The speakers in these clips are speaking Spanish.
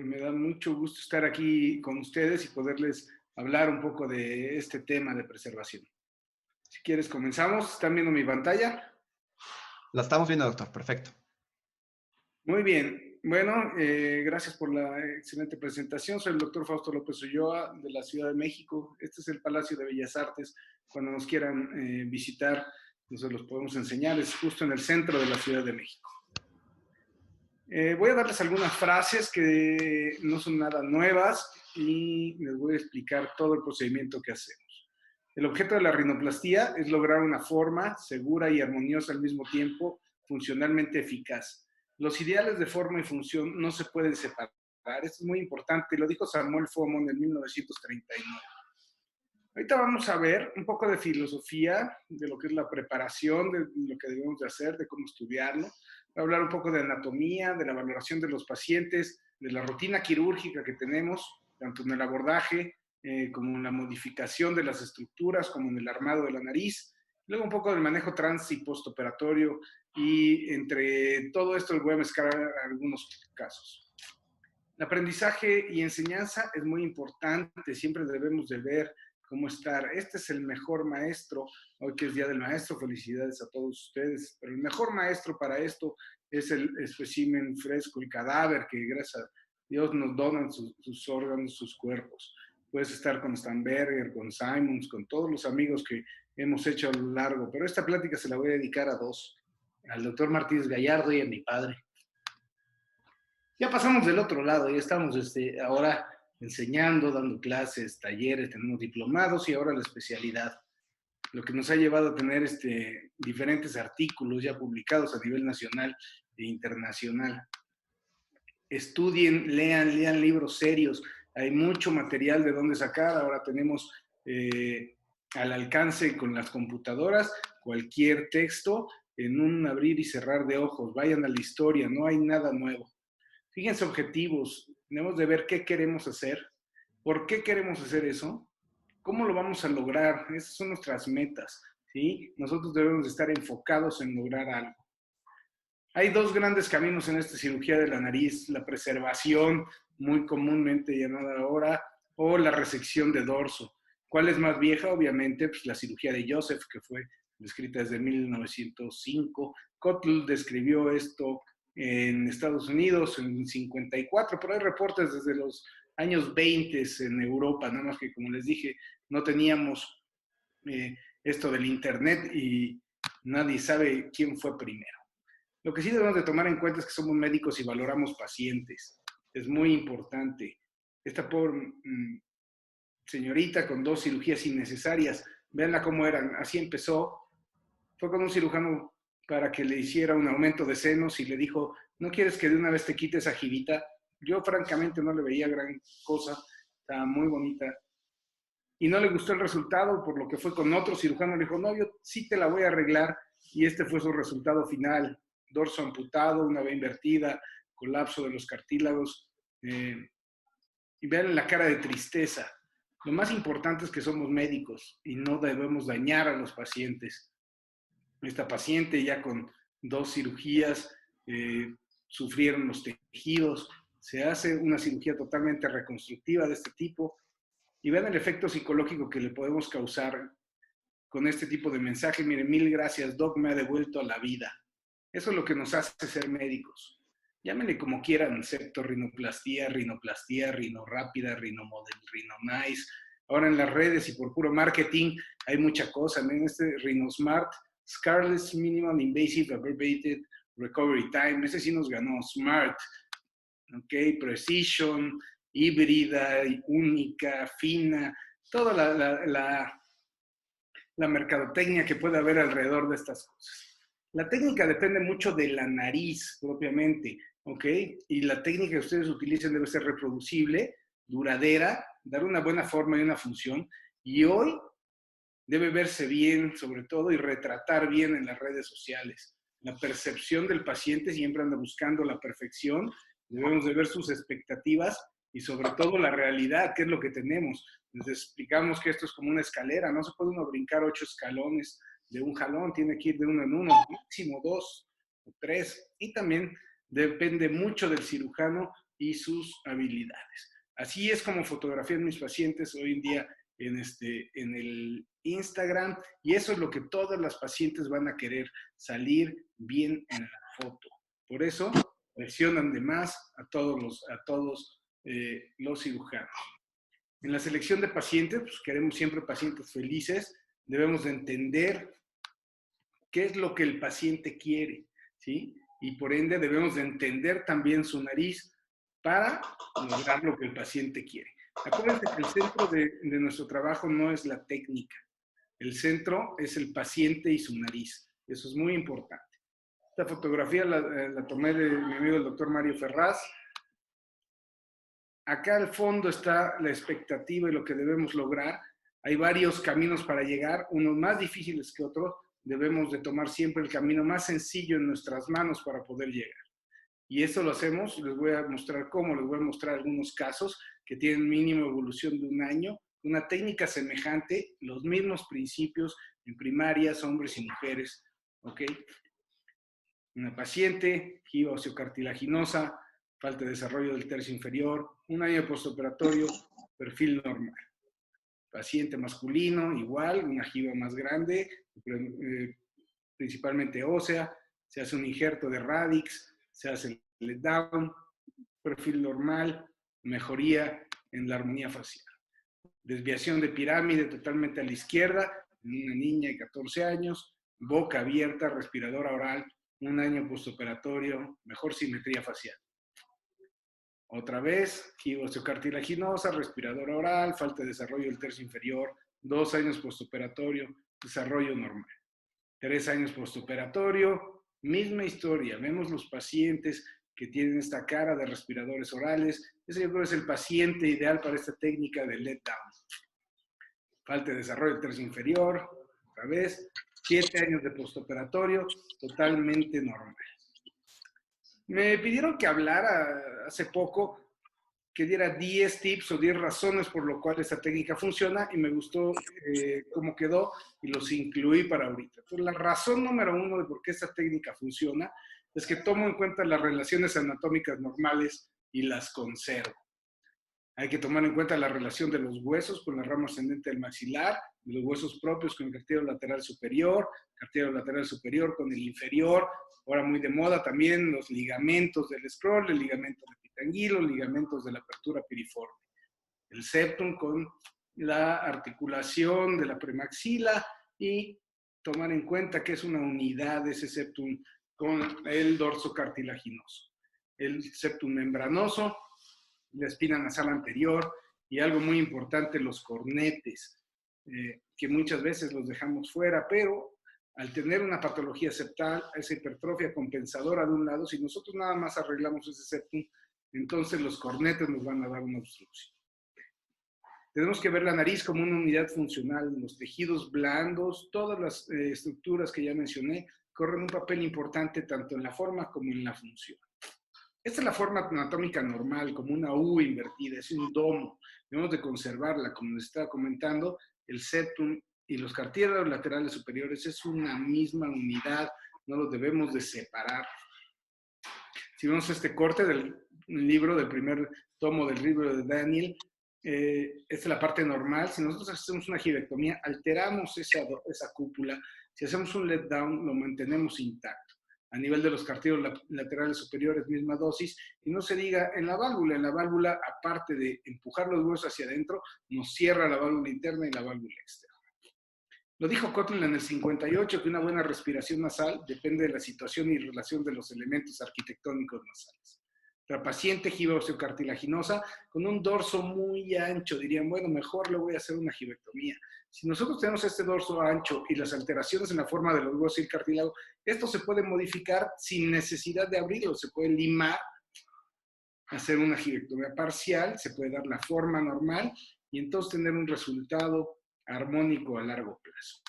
Me da mucho gusto estar aquí con ustedes y poderles hablar un poco de este tema de preservación. Si quieres, comenzamos. ¿Están viendo mi pantalla? La estamos viendo, doctor. Perfecto. Muy bien. Bueno, gracias por la excelente presentación. Soy el doctor Fausto López Ulloa de la Ciudad de México. Este es el Palacio de Bellas Artes. Cuando nos quieran visitar, nos los podemos enseñar. Es justo en el centro de la Ciudad de México. Voy a darles algunas frases que no son nada nuevas y les voy a explicar todo el procedimiento que hacemos. El objeto de la rinoplastía es lograr una forma segura y armoniosa al mismo tiempo, funcionalmente eficaz. Los ideales de forma y función no se pueden separar. Esto es muy importante, lo dijo Samuel Fomon en 1939. Ahorita vamos a ver un poco de filosofía, de lo que es la preparación, de lo que debemos de hacer, de cómo estudiarlo. Voy a hablar un poco de anatomía, de la valoración de los pacientes, de la rutina quirúrgica que tenemos, tanto en el abordaje como en la modificación de las estructuras, como en el armado de la nariz. Luego un poco del manejo trans y postoperatorio, y entre todo esto les voy a mezclar algunos casos. El aprendizaje y enseñanza es muy importante, siempre debemos de ver cómo estar. Este es el mejor maestro, hoy que es Día del Maestro, felicidades a todos ustedes, pero el mejor maestro para esto es el espécimen fresco, el cadáver que gracias a Dios nos donan sus órganos, sus cuerpos. Puedes estar con Stamberger, con Simons, con todos los amigos que hemos hecho a lo largo, pero esta plática se la voy a dedicar a dos, al doctor Martínez Gallardo y a mi padre. Ya pasamos del otro lado, ya estamos ahora enseñando, dando clases, talleres, tenemos diplomados y ahora la especialidad, lo que nos ha llevado a tener diferentes artículos ya publicados a nivel nacional e internacional. Estudien, lean libros serios, hay mucho material de dónde sacar, ahora tenemos al alcance con las computadoras cualquier texto en un abrir y cerrar de ojos, vayan a la historia, no hay nada nuevo. Fíjense objetivos, tenemos de ver qué queremos hacer, por qué queremos hacer eso, cómo lo vamos a lograr, esas son nuestras metas, ¿sí? Nosotros debemos estar enfocados en lograr algo. Hay dos grandes caminos en esta cirugía de la nariz, la preservación, muy comúnmente llamada ahora, o la resección de dorso. ¿Cuál es más vieja? Obviamente, pues la cirugía de Joseph, que fue descrita desde 1905. Kotl describió esto en Estados Unidos en 54, pero hay reportes desde los años 20 en Europa, nada más que, como les dije, no teníamos esto del internet y nadie sabe quién fue primero. Lo que sí debemos de tomar en cuenta es que somos médicos y valoramos pacientes. Es muy importante. Esta pobre señorita con 2 cirugías innecesarias, véanla cómo eran, así empezó. Fue con un cirujano para que le hiciera un aumento de senos y le dijo, ¿no quieres que de una vez te quites esa jibita? Yo francamente no le veía gran cosa, estaba muy bonita. Y no le gustó el resultado, por lo que fue con otro cirujano, le dijo, no, yo sí te la voy a arreglar. Y este fue su resultado final, dorso amputado, una V invertida, colapso de los cartílagos. Y vean la cara de tristeza. Lo más importante es que somos médicos y no debemos dañar a los pacientes. Esta paciente ya con 2 cirugías sufrieron los tejidos, se hace una cirugía totalmente reconstructiva de este tipo y vean el efecto psicológico que le podemos causar con este tipo de mensaje. Miren, 1000 gracias, Doc, me ha devuelto a la vida. Eso es lo que nos hace ser médicos. Llámenle como quieran, septorrinoplastía, rino rápida, rinomodel, rino-nice. Ahora en las redes y por puro marketing hay mucha cosa. Miren RhinoSmart, Scarlett Minimal Invasive Abbreviated Recovery Time. Ese sí nos ganó. Smart, ok, Precision, híbrida, única, fina. Toda la mercadotecnia que puede haber alrededor de estas cosas. La técnica depende mucho de la nariz propiamente, ¿ok? Y la técnica que ustedes utilicen debe ser reproducible, duradera, dar una buena forma y una función. Y hoy debe verse bien, sobre todo, y retratar bien en las redes sociales. La percepción del paciente siempre anda buscando la perfección. Debemos de ver sus expectativas y sobre todo la realidad, qué es lo que tenemos. Les explicamos que esto es como una escalera, no se puede uno brincar 8 escalones de un jalón, tiene que ir de uno en uno, máximo 2 o 3. Y también depende mucho del cirujano y sus habilidades. Así es como fotografían mis pacientes hoy en día en el Instagram, y eso es lo que todas las pacientes van a querer, salir bien en la foto. Por eso presionan de más a todos los cirujanos. En la selección de pacientes, pues queremos siempre pacientes felices, debemos de entender qué es lo que el paciente quiere, ¿sí? Y por ende debemos de entender también su nariz para lograr lo que el paciente quiere. Acuérdense que el centro de nuestro trabajo no es la técnica, el centro es el paciente y su nariz. Eso es muy importante. Esta fotografía la tomé de mi amigo el doctor Mario Ferraz. Acá al fondo está la expectativa y lo que debemos lograr. Hay varios caminos para llegar, unos más difíciles que otros. Debemos de tomar siempre el camino más sencillo en nuestras manos para poder llegar. Y eso lo hacemos, les voy a mostrar cómo, les voy a mostrar algunos casos que tienen mínimo evolución de un año, una técnica semejante, los mismos principios en primarias, hombres y mujeres, ¿ok? Una paciente, giba osteocartilaginosa, falta de desarrollo del tercio inferior, un año postoperatorio, perfil normal. Paciente masculino, igual, una jiba más grande, principalmente ósea, se hace un injerto de radix, se hace el let down, perfil normal, mejoría en la armonía facial. Desviación de pirámide totalmente a la izquierda, en una niña de 14 años, boca abierta, respiradora oral, un año postoperatorio, mejor simetría facial. Otra vez, giba osteocartilaginosa, respiradora oral, falta de desarrollo del tercio inferior, 2 años postoperatorio, desarrollo normal. 3 años postoperatorio, misma historia. Vemos los pacientes que tienen esta cara de respiradores orales. Ese yo creo es el paciente ideal para esta técnica de let down. Falta de desarrollo del tercio inferior, otra vez. 7 años de postoperatorio, totalmente normal. Me pidieron que hablara hace poco, que diera 10 tips o 10 razones por lo cual esta técnica funciona, y me gustó cómo quedó y los incluí para ahorita. Entonces, la razón número 1 de por qué esta técnica funciona es que tomo en cuenta las relaciones anatómicas normales y las conservo. Hay que tomar en cuenta la relación de los huesos con la rama ascendente del maxilar, de los huesos propios con el cartílago lateral superior con el inferior. Ahora muy de moda también los ligamentos del scroll, el ligamento de Pitangui, los ligamentos de la apertura piriforme. El septum con la articulación de la premaxila y tomar en cuenta que es una unidad de ese septum con el dorso cartilaginoso. El septum membranoso, la espina nasal anterior y algo muy importante, los cornetes, que muchas veces los dejamos fuera, pero al tener una patología septal, esa hipertrofia compensadora de un lado, si nosotros nada más arreglamos ese septum, entonces los cornetes nos van a dar una obstrucción. Tenemos que ver la nariz como una unidad funcional. Los tejidos blandos, todas las estructuras que ya mencioné, corren un papel importante tanto en la forma como en la función. Esta es la forma anatómica normal, como una U invertida, es un domo. Debemos de conservarla, como les estaba comentando, el septum y los cartílagos laterales superiores es una misma unidad, no los debemos de separar. Si vemos este corte del libro, del primer tomo del libro de Daniel, esta es la parte normal. Si nosotros hacemos una gibectomía, alteramos esa cúpula. Si hacemos un let down, lo mantenemos intacto. A nivel de los cartílagos laterales superiores, misma dosis. Y no se diga en la válvula, aparte de empujar los huesos hacia adentro, nos cierra la válvula interna y la válvula externa. Lo dijo Kotlin en el 58, que una buena respiración nasal depende de la situación y relación de los elementos arquitectónicos nasales. Otra paciente, giba osteocartilaginosa, con un dorso muy ancho, dirían, bueno, mejor le voy a hacer una gibectomía. Si nosotros tenemos este dorso ancho y las alteraciones en la forma de los huesos y el cartílago, esto se puede modificar sin necesidad de abrirlo, se puede limar, hacer una gibectomía parcial, se puede dar la forma normal y entonces tener un resultado armónico a largo plazo.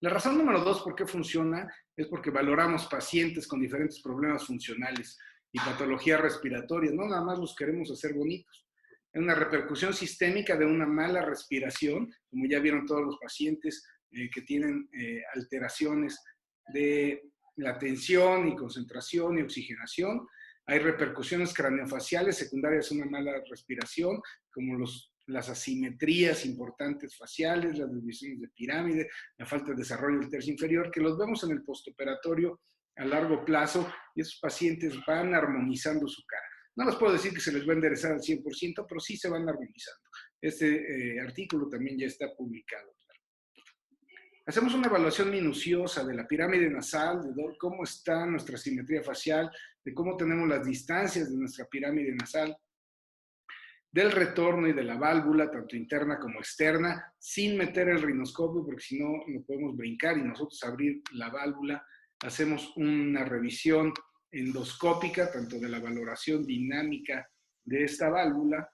La razón número 2 por qué funciona es porque valoramos pacientes con diferentes problemas funcionales y patologías respiratorias, no nada más los queremos hacer bonitos. Es una repercusión sistémica de una mala respiración, como ya vieron todos los pacientes, que tienen alteraciones de la tensión y concentración y oxigenación. Hay repercusiones craneofaciales secundarias a una mala respiración, como las asimetrías importantes faciales, las desviaciones de pirámide, la falta de desarrollo del tercio inferior, que los vemos en el postoperatorio a largo plazo, y esos pacientes van armonizando su cara. No les puedo decir que se les va a enderezar al 100%, pero sí se van armonizando. Este artículo también ya está publicado. Hacemos una evaluación minuciosa de la pirámide nasal, de cómo está nuestra simetría facial, de cómo tenemos las distancias de nuestra pirámide nasal, del retorno y de la válvula, tanto interna como externa, sin meter el rinoscopio, porque si no, no podemos brincar y nosotros abrir la válvula. Hacemos una revisión endoscópica, tanto de la valoración dinámica de esta válvula,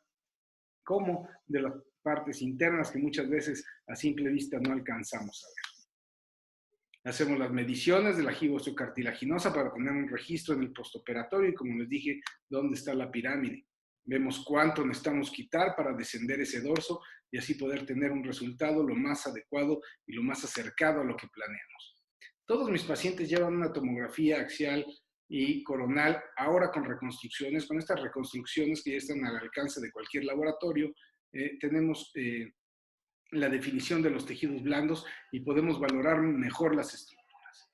como de las partes internas que muchas veces a simple vista no alcanzamos a ver. Hacemos las mediciones de la jiba osteocartilaginosa para tener un registro en el postoperatorio y, como les dije, dónde está la pirámide. Vemos cuánto necesitamos quitar para descender ese dorso y así poder tener un resultado lo más adecuado y lo más acercado a lo que planeamos. Todos mis pacientes llevan una tomografía axial y coronal, ahora con reconstrucciones. Con estas reconstrucciones que ya están al alcance de cualquier laboratorio, tenemos la definición de los tejidos blandos y podemos valorar mejor las estructuras.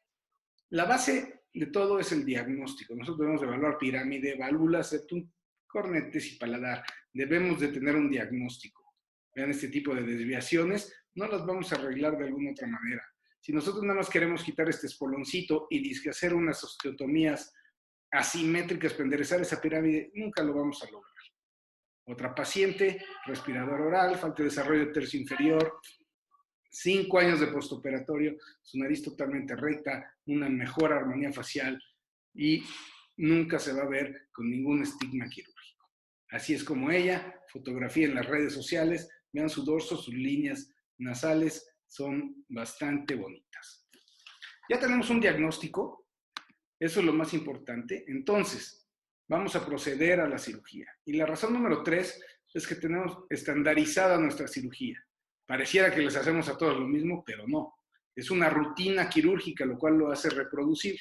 La base de todo es el diagnóstico. Nosotros debemos evaluar pirámide, válvula, septum, cornetes y paladar. Debemos de tener un diagnóstico. Vean, este tipo de desviaciones no las vamos a arreglar de alguna otra manera. Si nosotros nada más queremos quitar este espoloncito y hacer unas osteotomías asimétricas para enderezar esa pirámide, nunca lo vamos a lograr. Otra paciente, respirador oral, falta de desarrollo de tercio inferior, 5 años de postoperatorio, su nariz totalmente recta, una mejor armonía facial y nunca se va a ver con ningún estigma quirúrgico. Así es como ella, fotografía en las redes sociales, vean su dorso, sus líneas nasales son bastante bonitas. Ya tenemos un diagnóstico, eso es lo más importante. Entonces, vamos a proceder a la cirugía. Y la razón número 3 es que tenemos estandarizada nuestra cirugía. Pareciera que les hacemos a todos lo mismo, pero no. Es una rutina quirúrgica, lo cual lo hace reproducir.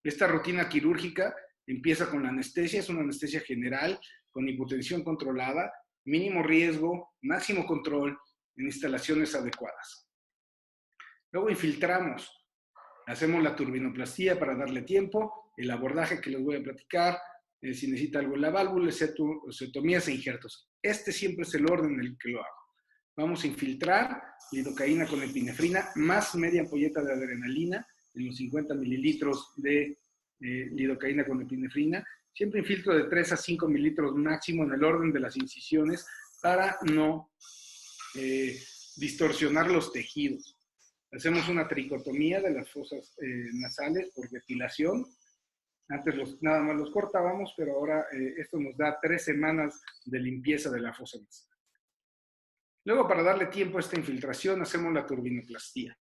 Esta rutina quirúrgica empieza con la anestesia, es una anestesia general, con hipotensión controlada, mínimo riesgo, máximo control en instalaciones adecuadas. Luego infiltramos, hacemos la turbinoplastía para darle tiempo, el abordaje que les voy a platicar, si necesita algo en la válvula, osteotomías e injertos. Este siempre es el orden en el que lo hago. Vamos a infiltrar lidocaína con epinefrina más media ampolleta de adrenalina en los 50 mililitros de lidocaína con epinefrina. Siempre infiltro de 3 a 5 mililitros máximo en el orden de las incisiones para no distorsionar los tejidos. Hacemos una tricotomía de las fosas nasales por depilación. Antes nada más los cortábamos, pero ahora esto nos da 3 semanas de limpieza de la fosa nasal. Luego, para darle tiempo a esta infiltración, hacemos la turbinoplastía.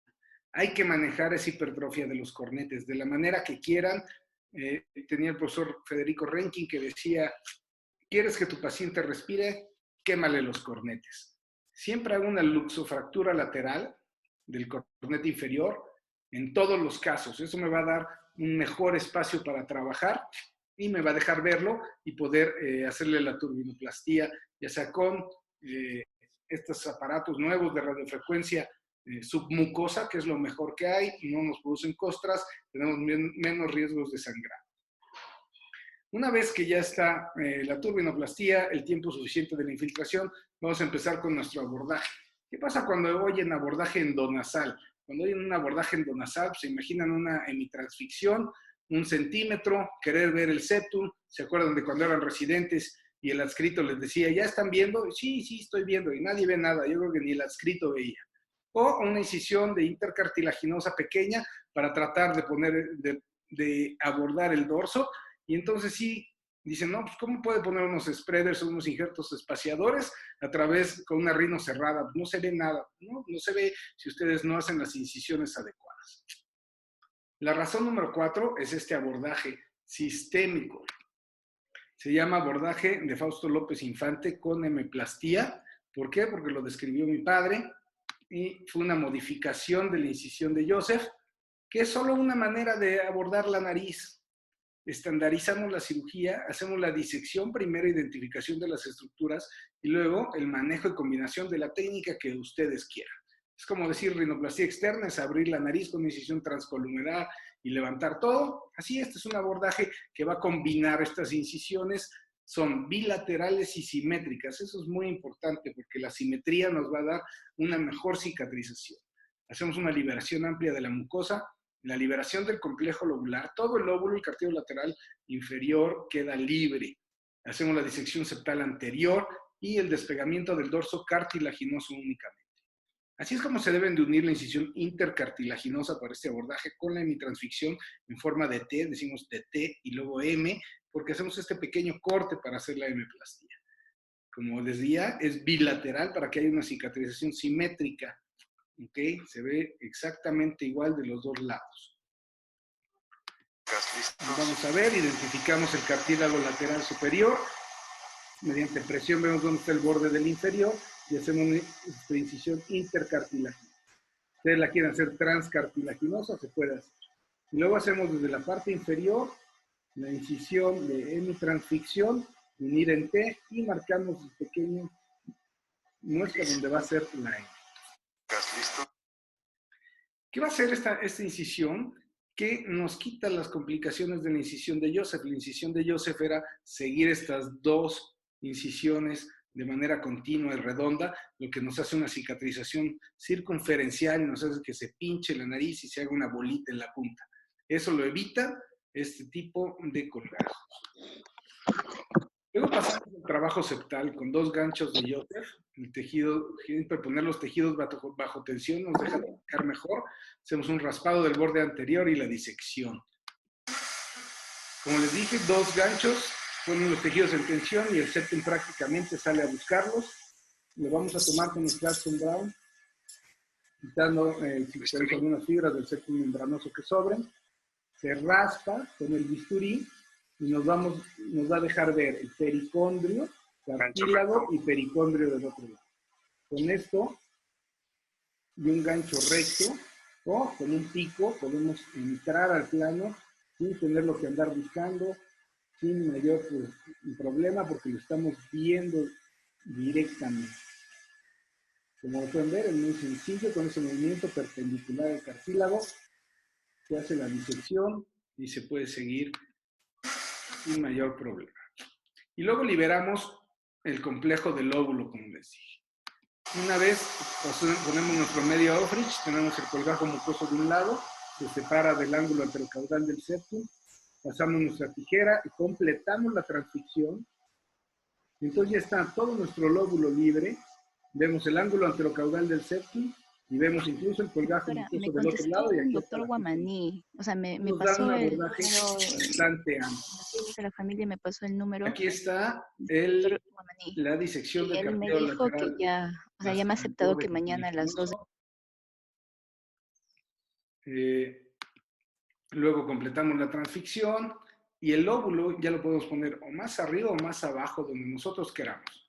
Hay que manejar esa hipertrofia de los cornetes de la manera que quieran. Tenía el profesor Federico Renkin que decía, ¿quieres que tu paciente respire? Quémale los cornetes. Siempre hago una luxofractura lateral del cornete inferior en todos los casos. Eso me va a dar un mejor espacio para trabajar y me va a dejar verlo y poder hacerle la turbinoplastía, ya sea con estos aparatos nuevos de radiofrecuencia submucosa, que es lo mejor que hay, y no nos producen costras, tenemos menos riesgos de sangrado. Una vez que ya está la turbinoplastía, el tiempo suficiente de la infiltración, vamos a empezar con nuestro abordaje. ¿Qué pasa cuando oyen abordaje endonasal? Cuando oyen un abordaje endonasal, se imaginan una hemitransficción, 1 centímetro, querer ver el septum. ¿Se acuerdan de cuando eran residentes y el adscrito les decía, ¿ya están viendo? Sí, sí, estoy viendo, y nadie ve nada. Yo creo que ni el adscrito veía. O una incisión de intercartilaginosa pequeña para tratar de abordar el dorso. Y entonces sí, dicen, no, pues ¿cómo puede poner unos spreaders o unos injertos espaciadores a través con una rino cerrada? No se ve nada, no se ve si ustedes no hacen las incisiones adecuadas. La razón número 4 es este abordaje sistémico. Se llama abordaje de Fausto López Infante con hemoplastía. ¿Por qué? Porque lo describió mi padre. y fue una modificación de la incisión de Joseph, que es solo una manera de abordar la nariz. Estandarizamos la cirugía, hacemos la disección, primero identificación de las estructuras y luego el manejo y combinación de la técnica que ustedes quieran. Es como decir rinoplastia externa, es abrir la nariz con incisión transcolunar y levantar todo. Así, este es un abordaje que va a combinar estas incisiones. Son bilaterales y simétricas. Eso es muy importante porque la simetría nos va a dar una mejor cicatrización. Hacemos una liberación amplia de la mucosa, la liberación del complejo lobular. Todo el lóbulo, el cartílago lateral inferior queda libre. Hacemos la disección septal anterior y el despegamiento del dorso cartilaginoso únicamente. Así es como se deben de unir la incisión intercartilaginosa para este abordaje con la hemitransficción en forma de T, decimos de T y luego M, porque hacemos este pequeño corte para hacer la hemiplastia. Como les decía, es bilateral para que haya una cicatrización simétrica. ¿Okay? Se ve exactamente igual de los dos lados. Vamos a ver, identificamos el cartílago lateral superior. Mediante presión vemos dónde está el borde del inferior y hacemos una incisión intercartilaginosa. Si ustedes la quieren hacer transcartilaginosa, se puede hacer. Y luego hacemos desde la parte inferior la incisión de hemitransficción, unir en T y marcamos el pequeño muestra donde va a ser la M. ¿Qué va a hacer esta incisión? Que nos quita las complicaciones de la incisión de Joseph. La incisión de Joseph era seguir estas dos incisiones de manera continua y redonda, lo que nos hace una cicatrización circunferencial y nos hace que se pinche la nariz y se haga una bolita en la punta. Eso lo evita este tipo de colgajos. Luego pasamos al trabajo septal con 2 ganchos de Joseph. El tejido, siempre poner los tejidos bajo tensión nos deja trabajar mejor. Hacemos un raspado del borde anterior y la disección. Como les dije, 2 ganchos, ponen los tejidos en tensión y el septum prácticamente sale a buscarlos. Lo vamos a tomar con el Claston Brown, quitando si algunas fibras del septum membranoso que sobren. Se raspa con el bisturí y nos va a dejar ver el pericondrio, cartílago y pericondrio del otro lado. Con esto, y un gancho recto, o con un pico, podemos entrar al plano sin tener lo que andar buscando, sin mayor problema, porque lo estamos viendo directamente. Como lo pueden ver, es muy sencillo, con ese movimiento perpendicular al cartílago, se hace la disección y se puede seguir sin mayor problema. Y luego liberamos el complejo del lóbulo, como les dije. Una vez ponemos nuestro medio Aufrich, tenemos el colgajo mucoso de un lado, se separa del ángulo anterocaudal del septum, pasamos nuestra tijera y completamos la transficción. Entonces ya está todo nuestro lóbulo libre, vemos el ángulo anterocaudal del septum y vemos incluso el colgajo mucoso del otro lado. Y aquí doctor Guamaní, o sea, me pasó el número bastante amplio. De la familia me pasó el número. Aquí está la disección del cartílago lateral. Él me dijo que ya, o sea, ya me ha aceptado que mañana a las 2. Luego completamos la transficción y el lóbulo ya lo podemos poner o más arriba o más abajo, donde nosotros queramos.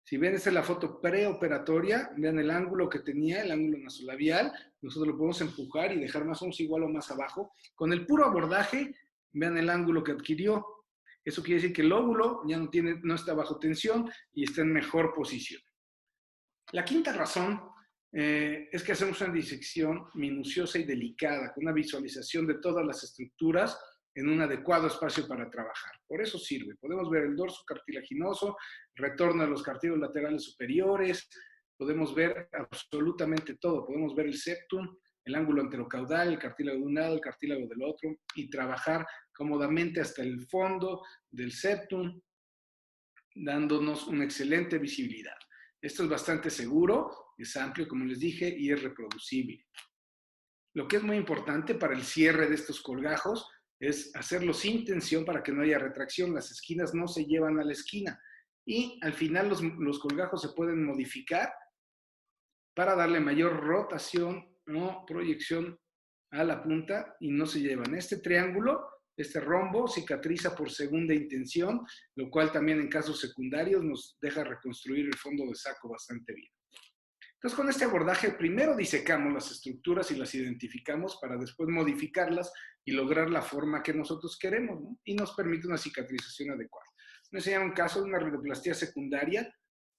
Si ven, esta es la foto preoperatoria, vean el ángulo que tenía, el ángulo nasolabial, nosotros lo podemos empujar y dejar más o menos igual o más abajo. Con el puro abordaje, vean el ángulo que adquirió. Eso quiere decir que el lóbulo ya no está bajo tensión y está en mejor posición. La quinta razón es que hacemos una disección minuciosa y delicada, con una visualización de todas las estructuras en un adecuado espacio para trabajar. Por eso sirve. Podemos ver el dorso cartilaginoso, retorno a los cartílagos laterales superiores, podemos ver absolutamente todo. Podemos ver el septum, el ángulo anterocaudal, el cartílago de un lado, el cartílago del otro, y trabajar cómodamente hasta el fondo del septum, dándonos una excelente visibilidad. Esto es bastante seguro, es amplio, como les dije, y es reproducible. Lo que es muy importante para el cierre de estos colgajos es hacerlo sin tensión para que no haya retracción. Las esquinas no se llevan a la esquina. Y al final los colgajos se pueden modificar para darle mayor rotación o proyección a la punta y no se llevan. Este triángulo, este rombo, cicatriza por segunda intención, lo cual también en casos secundarios nos deja reconstruir el fondo de saco bastante bien. Entonces, con este abordaje, primero disecamos las estructuras y las identificamos para después modificarlas y lograr la forma que nosotros queremos, ¿no? Y nos permite una cicatrización adecuada. Me enseñaron un caso de una rinoplastia secundaria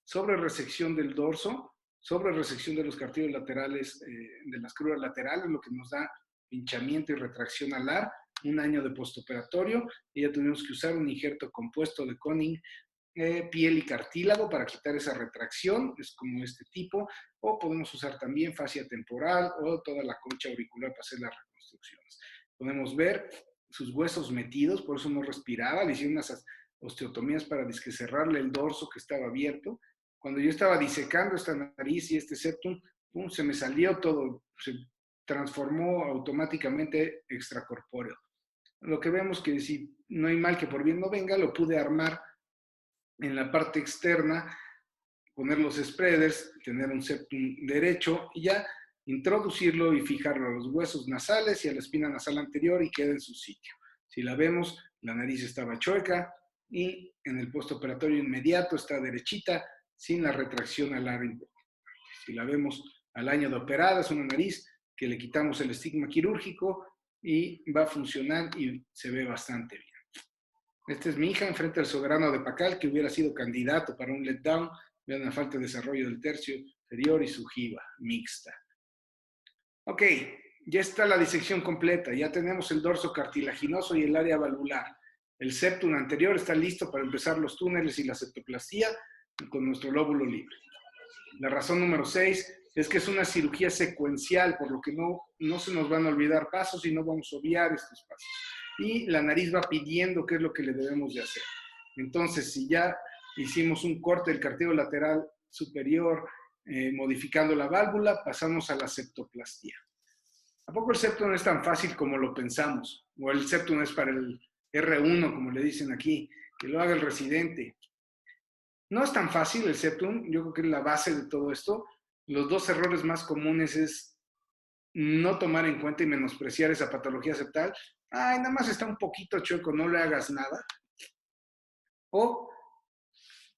sobre resección del dorso, sobre resección de los cartílagos laterales, de las cruras laterales, lo que nos da pinchamiento y retracción alar, un año de postoperatorio, y ya tuvimos que usar un injerto compuesto de Conning, piel y cartílago para quitar esa retracción, es como este tipo, o podemos usar también fascia temporal o toda la concha auricular para hacer las reconstrucciones. Podemos ver sus huesos metidos, por eso no respiraba, le hicieron unas osteotomías para cerrarle el dorso que estaba abierto. Cuando yo estaba disecando esta nariz y este septum, ¡pum!, se me salió todo, se transformó automáticamente extracorpóreo. Lo que vemos que si no hay mal que por bien no venga, lo pude armar en la parte externa, poner los spreaders, tener un septum derecho y ya introducirlo y fijarlo a los huesos nasales y a la espina nasal anterior y queda en su sitio. Si la vemos, la nariz estaba chueca y en el postoperatorio inmediato está derechita, sin la retracción alar importante. Si la vemos al año de operada, es una nariz que le quitamos el estigma quirúrgico y va a funcionar y se ve bastante bien. Esta es mi hija enfrente del soberano de Pacal, que hubiera sido candidato para un letdown. Vean la falta de desarrollo del tercio inferior y su jiba mixta. Ok, ya está la disección completa. Ya tenemos el dorso cartilaginoso y el área valvular. El septum anterior está listo para empezar los túneles y la septoplastía con nuestro lóbulo libre. La razón número 6 es que es una cirugía secuencial, por lo que no se nos van a olvidar pasos y no vamos a obviar estos pasos. Y la nariz va pidiendo qué es lo que le debemos de hacer. Entonces, si ya hicimos un corte del cartílago lateral superior, modificando la válvula, pasamos a la septoplastía. ¿A poco el septum no es tan fácil como lo pensamos? O el septum es para el R1, como le dicen aquí, que lo haga el residente. No es tan fácil el septum, yo creo que es la base de todo esto. Los dos errores más comunes es no tomar en cuenta y menospreciar esa patología septal. Ay, nada más está un poquito chueco, no le hagas nada. O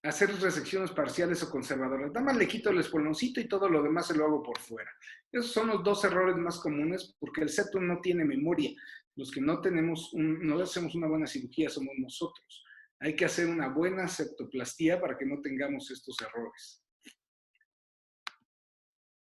hacer resecciones parciales o conservadoras. Nada más le quito el espoloncito y todo lo demás se lo hago por fuera. Esos son los dos errores más comunes porque el septum no tiene memoria. Los que no hacemos una buena cirugía somos nosotros. Hay que hacer una buena septoplastía para que no tengamos estos errores.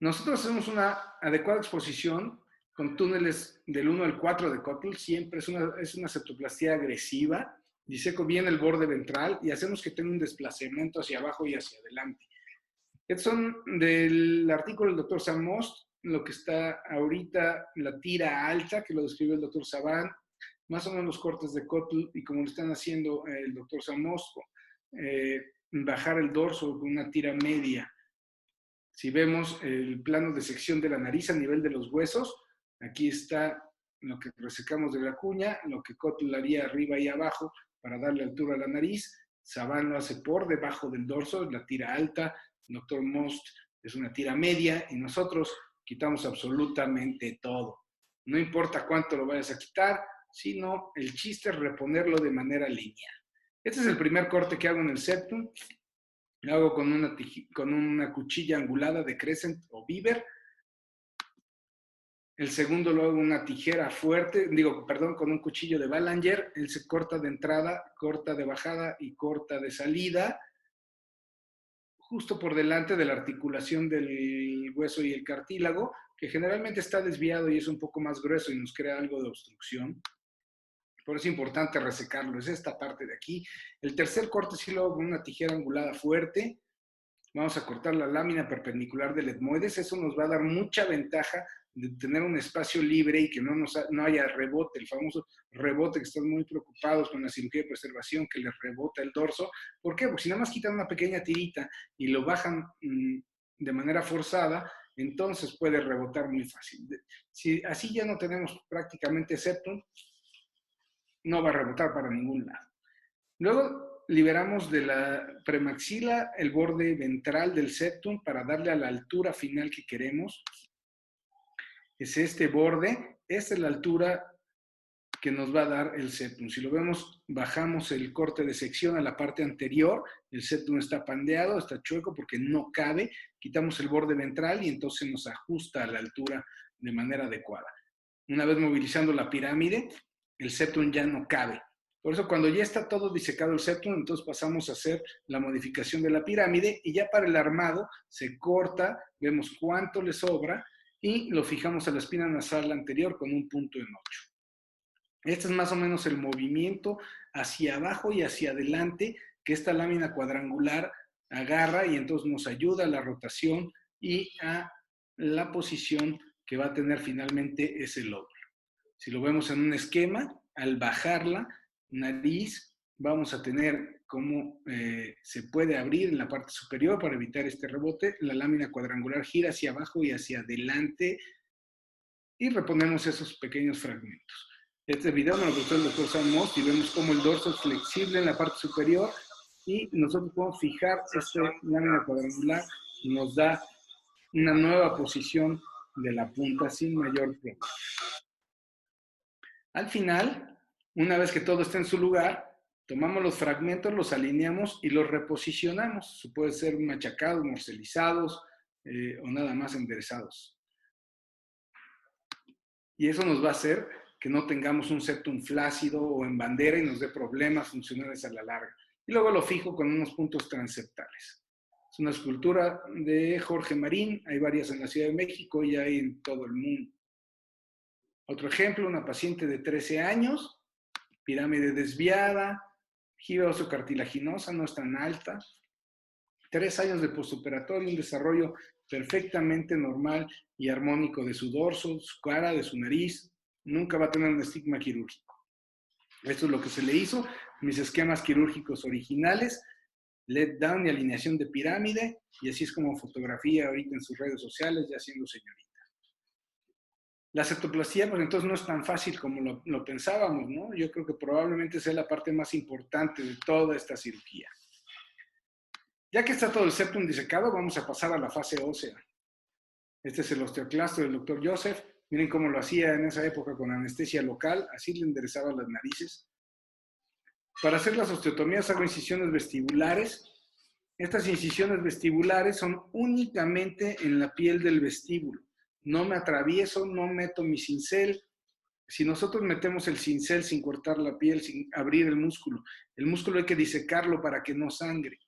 Nosotros hacemos una adecuada exposición con túneles del 1 al 4 de Cottle. Siempre es una septoplastía agresiva. Diseco bien el borde ventral y hacemos que tenga un desplazamiento hacia abajo y hacia adelante. Estos son del artículo del doctor Sam Most, lo que está ahorita, la tira alta, que lo describe el doctor Saban, más o menos los cortes de Cottle y como lo están haciendo el doctor Sam Most, bajar el dorso con una tira media. Si vemos el plano de sección de la nariz a nivel de los huesos, aquí está lo que resecamos de la cuña, lo que Cottle haría arriba y abajo para darle altura a la nariz. Saban lo hace por debajo del dorso, la tira alta. Dr. Most es una tira media y nosotros quitamos absolutamente todo. No importa cuánto lo vayas a quitar, sino el chiste es reponerlo de manera lineal. Este es el primer corte que hago en el septum. Lo hago con una cuchilla angulada de Crescent o Beaver. El segundo lo hago con una tijera fuerte, con un cuchillo de Ballinger. Él se corta de entrada, corta de bajada y corta de salida, justo por delante de la articulación del hueso y el cartílago, que generalmente está desviado y es un poco más grueso y nos crea algo de obstrucción. Por eso es importante resecarlo, es esta parte de aquí. El tercer corte sí lo hago con una tijera angulada fuerte. Vamos a cortar la lámina perpendicular del etmoides. Eso nos va a dar mucha ventaja de tener un espacio libre y que no haya rebote, el famoso rebote que están muy preocupados con la cirugía de preservación, que les rebota el dorso. ¿Por qué? Porque si nada más quitan una pequeña tirita y lo bajan de manera forzada, entonces puede rebotar muy fácil. Si así ya no tenemos prácticamente septum, no va a rebotar para ningún lado. Luego liberamos de la premaxila el borde ventral del septum para darle a la altura final que queremos. Es este borde, esta es la altura que nos va a dar el septum. Si lo vemos, bajamos el corte de sección a la parte anterior, el septum está pandeado, está chueco porque no cabe, quitamos el borde ventral y entonces nos ajusta a la altura de manera adecuada. Una vez movilizando la pirámide, el septum ya no cabe. Por eso cuando ya está todo disecado el septum, entonces pasamos a hacer la modificación de la pirámide y ya para el armado se corta, vemos cuánto le sobra y lo fijamos a la espina nasal anterior con un punto en 8. Este es más o menos el movimiento hacia abajo y hacia adelante que esta lámina cuadrangular agarra y entonces nos ayuda a la rotación y a la posición que va a tener finalmente ese lóbulo. Si lo vemos en un esquema, al bajarla, nariz, vamos a tener cómo se puede abrir en la parte superior para evitar este rebote. La lámina cuadrangular gira hacia abajo y hacia adelante y reponemos esos pequeños fragmentos. Este video nos lo prestó el doctor Sam Most y vemos cómo el dorso es flexible en la parte superior y nosotros podemos fijar esta lámina cuadrangular y nos da una nueva posición de la punta sin mayor problema. Al final, una vez que todo está en su lugar, tomamos los fragmentos, los alineamos y los reposicionamos. Puede ser machacados, morcelizados o nada más enderezados. Y eso nos va a hacer que no tengamos un septum flácido o en bandera y nos dé problemas funcionales a la larga. Y luego lo fijo con unos puntos transeptales. Es una escultura de Jorge Marín, hay varias en la Ciudad de México y hay en todo el mundo. Otro ejemplo, una paciente de 13 años, pirámide desviada, gira óseo-cartilaginosa, no es tan alta, 3 años de postoperatorio, un desarrollo perfectamente normal y armónico de su dorso, su cara, de su nariz, nunca va a tener un estigma quirúrgico. Esto es lo que se le hizo, mis esquemas quirúrgicos originales, let down y alineación de pirámide, y así es como fotografía ahorita en sus redes sociales, ya siendo señorita. La septoplastia, pues entonces no es tan fácil como lo pensábamos, ¿no? Yo creo que probablemente sea la parte más importante de toda esta cirugía. Ya que está todo el septum disecado, vamos a pasar a la fase ósea. Este es el osteoclasto del doctor Joseph. Miren cómo lo hacía en esa época con anestesia local, así le enderezaba las narices. Para hacer las osteotomías hago incisiones vestibulares. Estas incisiones vestibulares son únicamente en la piel del vestíbulo. No me atravieso, no meto mi cincel. Si nosotros metemos el cincel sin cortar la piel, sin abrir el músculo hay que disecarlo para que no sangre.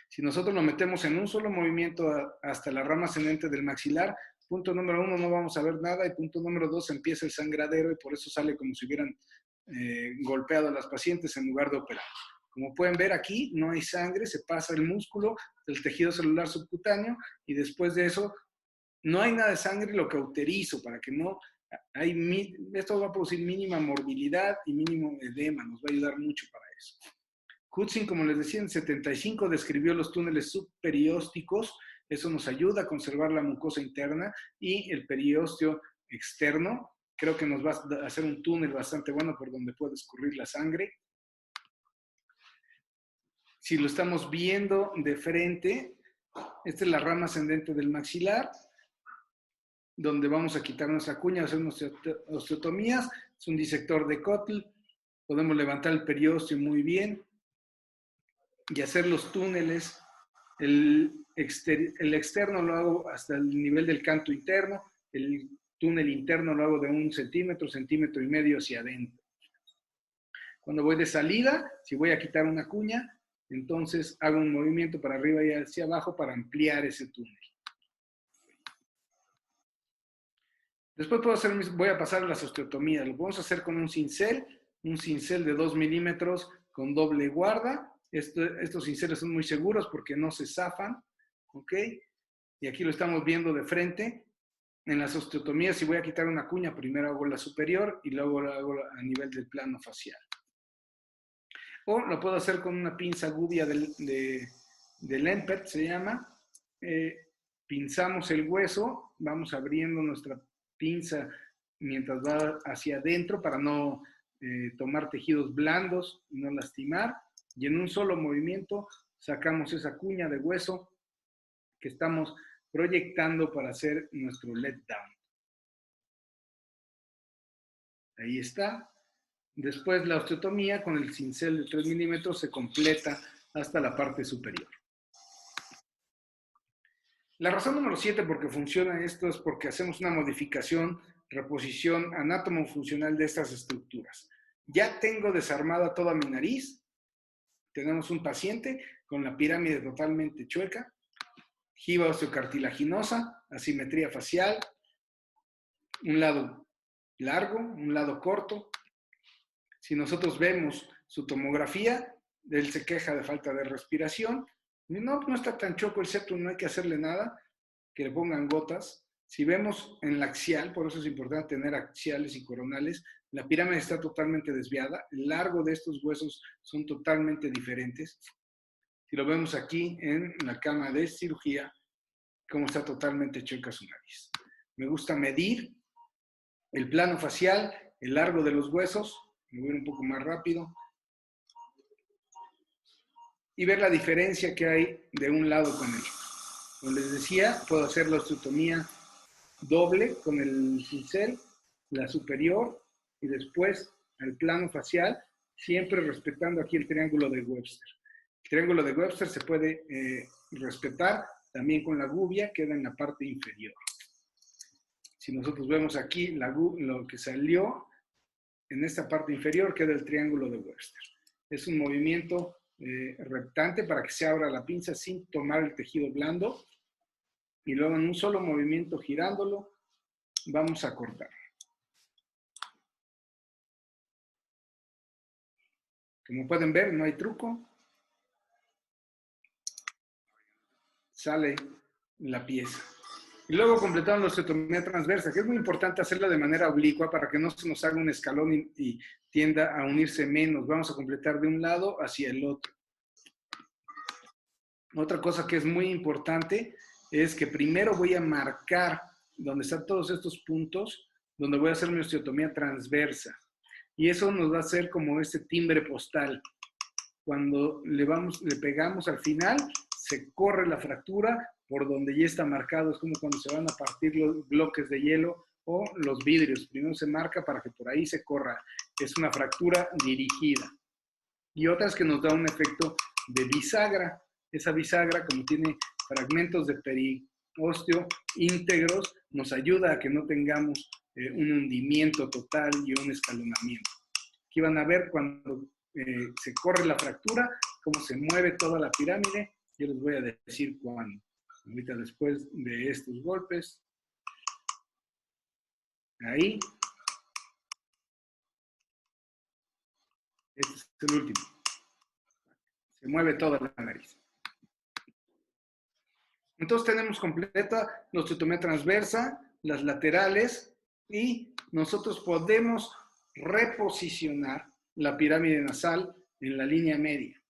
Si nosotros lo metemos en un solo movimiento hasta la rama ascendente del maxilar, punto número 1, no vamos a ver nada, y punto número 2, empieza el sangradero y por eso sale como si hubieran golpeado a las pacientes en lugar de operar. Como pueden ver aquí, no hay sangre, se pasa el músculo del tejido celular subcutáneo y después de eso no hay nada de sangre, lo cauterizo para que no esto va a producir mínima morbilidad y mínimo edema, nos va a ayudar mucho para eso. Hudson, como les decía, en 75 describió los túneles subperiósticos. Eso nos ayuda a conservar la mucosa interna y el periósteo externo. Creo que nos va a hacer un túnel bastante bueno por donde puede escurrir la sangre. Si lo estamos viendo de frente, esta es la rama ascendente del maxilar, donde vamos a quitar nuestra cuña, hacer nuestras osteotomías. Es un disector de Kotl. Podemos levantar el periósteo muy bien y hacer los túneles. El externo lo hago hasta el nivel del canto interno, el túnel interno lo hago de 1 centímetro, centímetro y medio hacia adentro. Cuando voy de salida, si voy a quitar una cuña, entonces hago un movimiento para arriba y hacia abajo para ampliar ese túnel. Después voy a pasar a las osteotomías. Lo podemos hacer con un cincel de 2 milímetros con doble guarda. Estos cinceles son muy seguros porque no se zafan, ¿ok? Y aquí lo estamos viendo de frente. En las osteotomías, si voy a quitar una cuña, primero hago la superior y luego la hago a nivel del plano facial. O lo puedo hacer con una pinza gubia de Lempert, se llama. Pinzamos el hueso, vamos abriendo nuestra pinza mientras va hacia adentro para no tomar tejidos blandos y no lastimar. Y en un solo movimiento sacamos esa cuña de hueso que estamos proyectando para hacer nuestro let down. Ahí está. Después la osteotomía con el cincel de 3 milímetros se completa hasta la parte superior. La razón número 7 por qué funciona esto es porque hacemos una modificación, reposición anátomo-funcional de estas estructuras. Ya tengo desarmada toda mi nariz. Tenemos un paciente con la pirámide totalmente chueca, jiba osteocartilaginosa, asimetría facial, un lado largo, un lado corto. Si nosotros vemos su tomografía, él se queja de falta de respiración. No está tan choco el septum, no hay que hacerle nada, que le pongan gotas. Si vemos en la axial, por eso es importante tener axiales y coronales, la pirámide está totalmente desviada, el largo de estos huesos son totalmente diferentes. Si lo vemos aquí en la cama de cirugía, cómo está totalmente chueca su nariz. Me gusta medir el plano facial, el largo de los huesos, me voy a ir un poco más rápido, y ver la diferencia que hay de un lado con el otro. Como les decía, puedo hacer la osteotomía doble con el cincel, la superior, y después el plano facial, siempre respetando aquí el triángulo de Webster. El triángulo de Webster se puede respetar también con la gubia, queda en la parte inferior. Si nosotros vemos aquí lo que salió en esta parte inferior, queda el triángulo de Webster. Es un movimiento reptante para que se abra la pinza sin tomar el tejido blando, y luego en un solo movimiento girándolo vamos a cortar. Como pueden ver, no hay truco. Sale la pieza. Y luego completamos la osteotomía transversa, que es muy importante hacerla de manera oblicua para que no se nos haga un escalón y tienda a unirse menos. Vamos a completar de un lado hacia el otro. Otra cosa que es muy importante es que primero voy a marcar donde están todos estos puntos, donde voy a hacer mi osteotomía transversa. Y eso nos va a hacer como este timbre postal. Cuando le pegamos al final, se corre la fractura por donde ya está marcado. Es como cuando se van a partir los bloques de hielo o los vidrios. Primero se marca para que por ahí se corra. Es una fractura dirigida. Y otras que nos da un efecto de bisagra. Esa bisagra, como tiene fragmentos de periósteo íntegros, nos ayuda a que no tengamos un hundimiento total y un escalonamiento. Aquí van a ver cuando se corre la fractura, cómo se mueve toda la pirámide. Yo les voy a decir cuándo. Ahorita después de estos golpes. Ahí. Este es el último. Se mueve toda la nariz. Entonces tenemos completa la osteotomía transversa, las laterales, y nosotros podemos reposicionar la pirámide nasal en la línea media.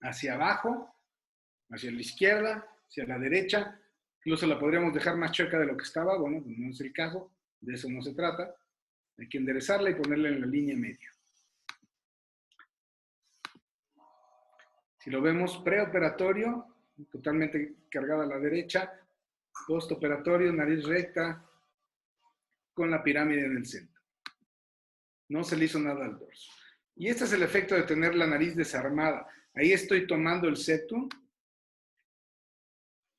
Hacia abajo, hacia la izquierda, hacia la derecha. Incluso la podríamos dejar más chueca de lo que estaba. Bueno, pues no es el caso. De eso no se trata. Hay que enderezarla y ponerla en la línea media. Si lo vemos preoperatorio, totalmente cargada a la derecha. Postoperatorio, nariz recta, con la pirámide en el centro. No se le hizo nada al dorso. Y este es el efecto de tener la nariz desarmada. Ahí estoy tomando el septum.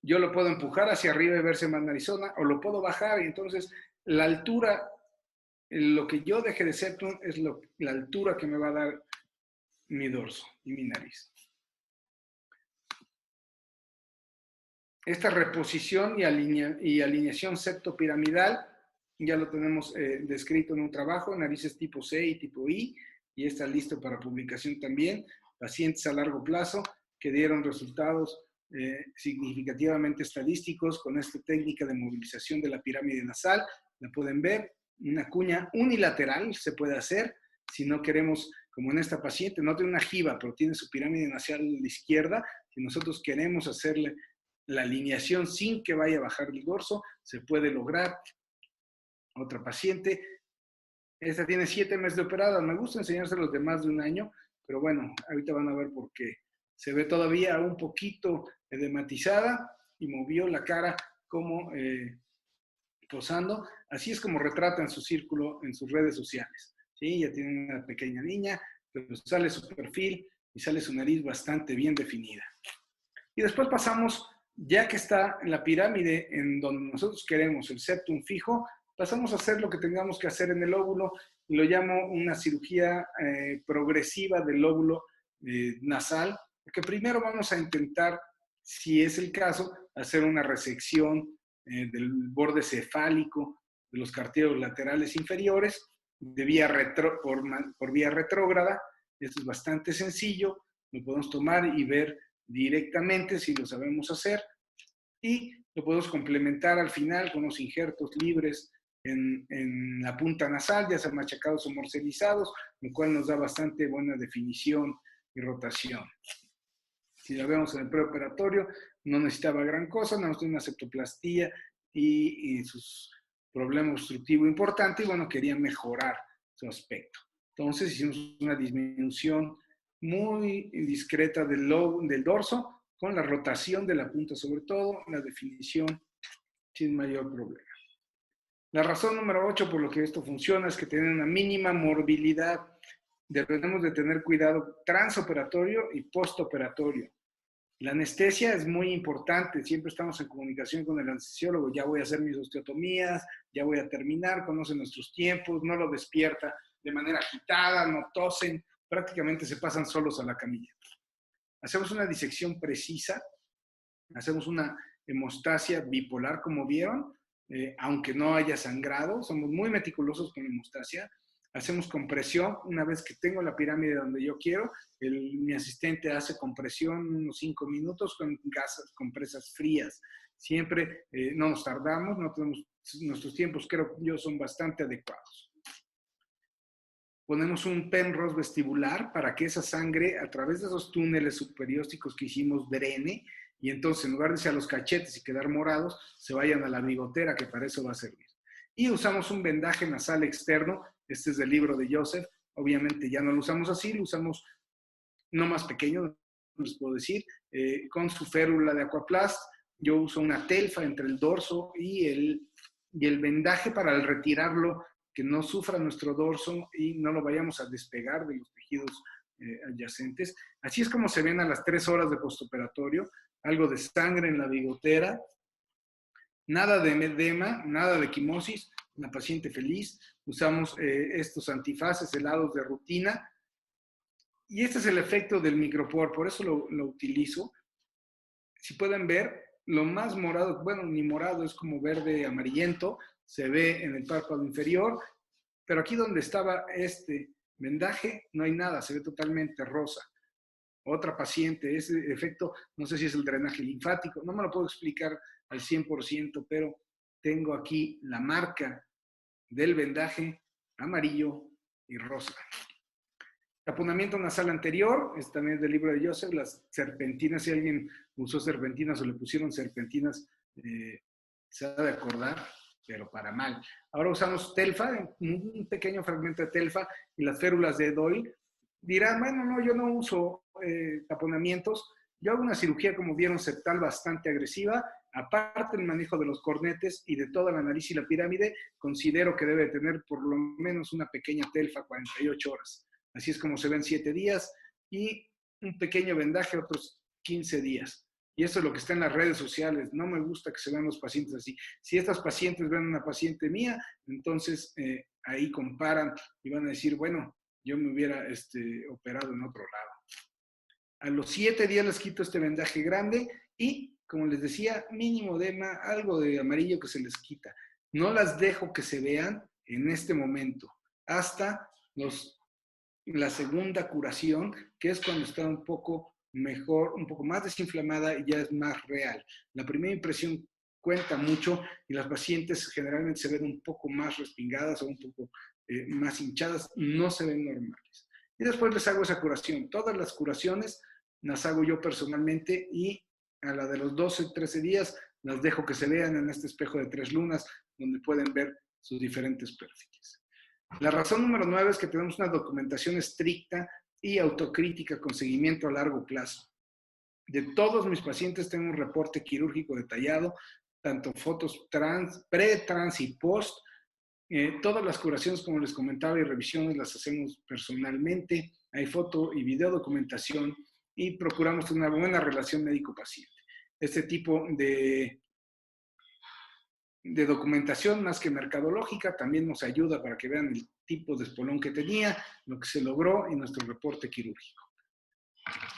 Yo lo puedo empujar hacia arriba y verse más narizona, o lo puedo bajar, y entonces la altura, lo que yo deje de septum es la altura que me va a dar mi dorso y mi nariz. Esta reposición y alineación septopiramidal ya lo tenemos descrito en un trabajo, narices tipo C y tipo I, y está listo para publicación también. Pacientes a largo plazo que dieron resultados significativamente estadísticos con esta técnica de movilización de la pirámide nasal. La pueden ver, una cuña unilateral se puede hacer. Si no queremos, como en esta paciente, no tiene una jiba, pero tiene su pirámide nasal a la izquierda, si nosotros queremos hacerle la alineación sin que vaya a bajar el dorso, se puede lograr. Otra paciente, esta tiene 7 meses de operada. Me gusta enseñárselos de más de un año, pero bueno, ahorita van a ver por qué. Se ve todavía un poquito edematizada y movió la cara como posando. Así es como retratan su círculo en sus redes sociales. ¿sí? Ya tiene una pequeña niña, pero sale su perfil y sale su nariz bastante bien definida. Y después pasamos, ya que está en la pirámide en donde nosotros queremos el septum fijo, pasamos a hacer lo que tengamos que hacer en el óvulo, y lo llamo una cirugía progresiva del lóbulo nasal, porque primero vamos a intentar, si es el caso, hacer una resección del borde cefálico, de los cartílagos laterales inferiores, de por vía retrógrada. Esto es bastante sencillo, lo podemos tomar y ver directamente si lo sabemos hacer, y lo podemos complementar al final con unos injertos libres en la punta nasal, ya sea machacados o morcelizados, lo cual nos da bastante buena definición y rotación. Si la vemos en el preoperatorio, no necesitaba gran cosa, nada más tiene una septoplastía y sus problemas obstructivo importante, y bueno, quería mejorar su aspecto. Entonces hicimos una disminución muy discreta del dorso, con la rotación de la punta sobre todo, la definición sin mayor problema. La razón número 8 por lo que esto funciona es que tiene una mínima morbilidad. Debemos de tener cuidado transoperatorio y postoperatorio. La anestesia es muy importante, siempre estamos en comunicación con el anestesiólogo, ya voy a hacer mis osteotomías, ya voy a terminar, conoce nuestros tiempos, no lo despierta de manera agitada, no tosen, prácticamente se pasan solos a la camilla. Hacemos una disección precisa, hacemos una hemostasia bipolar, como vieron, aunque no haya sangrado, somos muy meticulosos con la hemostasia. Hacemos compresión una vez que tengo la pirámide donde yo quiero. Mi asistente hace compresión unos 5 minutos con gasas, compresas frías. Siempre no nos tardamos, no tenemos, nuestros tiempos creo yo son bastante adecuados. Ponemos un Penrose vestibular para que esa sangre a través de esos túneles subperiósticos que hicimos drene, y entonces en lugar de irse a los cachetes y quedar morados, se vayan a la bigotera, que para eso va a servir. Y usamos un vendaje nasal externo. Este es del libro de Joseph. Obviamente ya no lo usamos así, lo usamos no más pequeño, les puedo decir, con su férula de Aquaplast. Yo uso una telfa entre el dorso y el vendaje para retirarlo, que no sufra nuestro dorso y no lo vayamos a despegar de los tejidos adyacentes. Así es como se ven a las 3 horas de postoperatorio, algo de sangre en la bigotera, nada de edema, nada de quimosis, la paciente feliz. Usamos estos antifaces helados de rutina, y este es el efecto del micropor, por eso lo utilizo. Si pueden ver, lo más morado, bueno, ni morado, es como verde amarillento, se ve en el párpado inferior, pero aquí donde estaba este vendaje no hay nada, se ve totalmente rosa. Otra paciente, ese efecto, no sé si es el drenaje linfático, no me lo puedo explicar al 100%, pero tengo aquí la marca del vendaje amarillo y rosa. Taponamiento nasal anterior, es también del libro de Joseph. Las serpentinas, si alguien usó serpentinas o le pusieron serpentinas, se ha de acordar, pero para mal. Ahora usamos telfa, un pequeño fragmento de telfa y las férulas de Doyle. Dirán, bueno, no, yo no uso taponamientos. Yo hago una cirugía, como vieron, septal bastante agresiva. Aparte del manejo de los cornetes y de toda la nariz y la pirámide, considero que debe tener por lo menos una pequeña telfa 48 horas. Así es como se ven 7 días, y un pequeño vendaje otros 15 días. Y eso es lo que está en las redes sociales. No me gusta que se vean los pacientes así. Si estas pacientes ven a una paciente mía, entonces ahí comparan y van a decir, bueno, yo me hubiera operado en otro lado. A los 7 días les quito este vendaje grande y, como les decía, mínimo edema, algo de amarillo que se les quita. No las dejo que se vean en este momento, hasta la segunda curación, que es cuando está un poco mejor, un poco más desinflamada y ya es más real. La primera impresión cuenta mucho y las pacientes generalmente se ven un poco más respingadas o un poco más hinchadas, no se ven normales. Y después les hago esa curación. Todas las curaciones las hago yo personalmente, y a la de los 12, 13 días las dejo que se vean en este espejo de 3 lunas, donde pueden ver sus diferentes perfiles. La razón número 9 es que tenemos una documentación estricta y autocrítica con seguimiento a largo plazo. De todos mis pacientes tengo un reporte quirúrgico detallado, tanto fotos pre, trans y post, Todas las curaciones, como les comentaba, y revisiones las hacemos personalmente. Hay foto y video documentación y procuramos una buena relación médico-paciente. Este tipo de documentación, más que mercadológica, también nos ayuda para que vean el tipo de espolón que tenía, lo que se logró y nuestro reporte quirúrgico.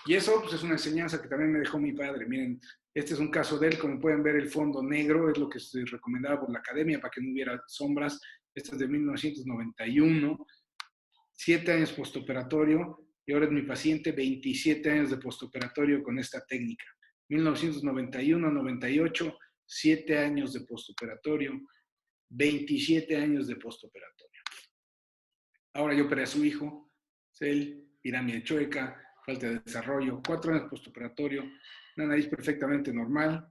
Y eso pues, es una enseñanza que también me dejó mi padre. Miren, este es un caso de él, como pueden ver el fondo negro, es lo que se recomendaba por la academia para que no hubiera sombras. Este es de 1991, 7 años postoperatorio, y ahora es mi paciente, 27 años de postoperatorio con esta técnica. 1991, 98, 7 años de postoperatorio, 27 años de postoperatorio. Ahora yo operé a su hijo, él, pirámide chueca, falta de desarrollo, 4 años postoperatorio, una nariz perfectamente normal,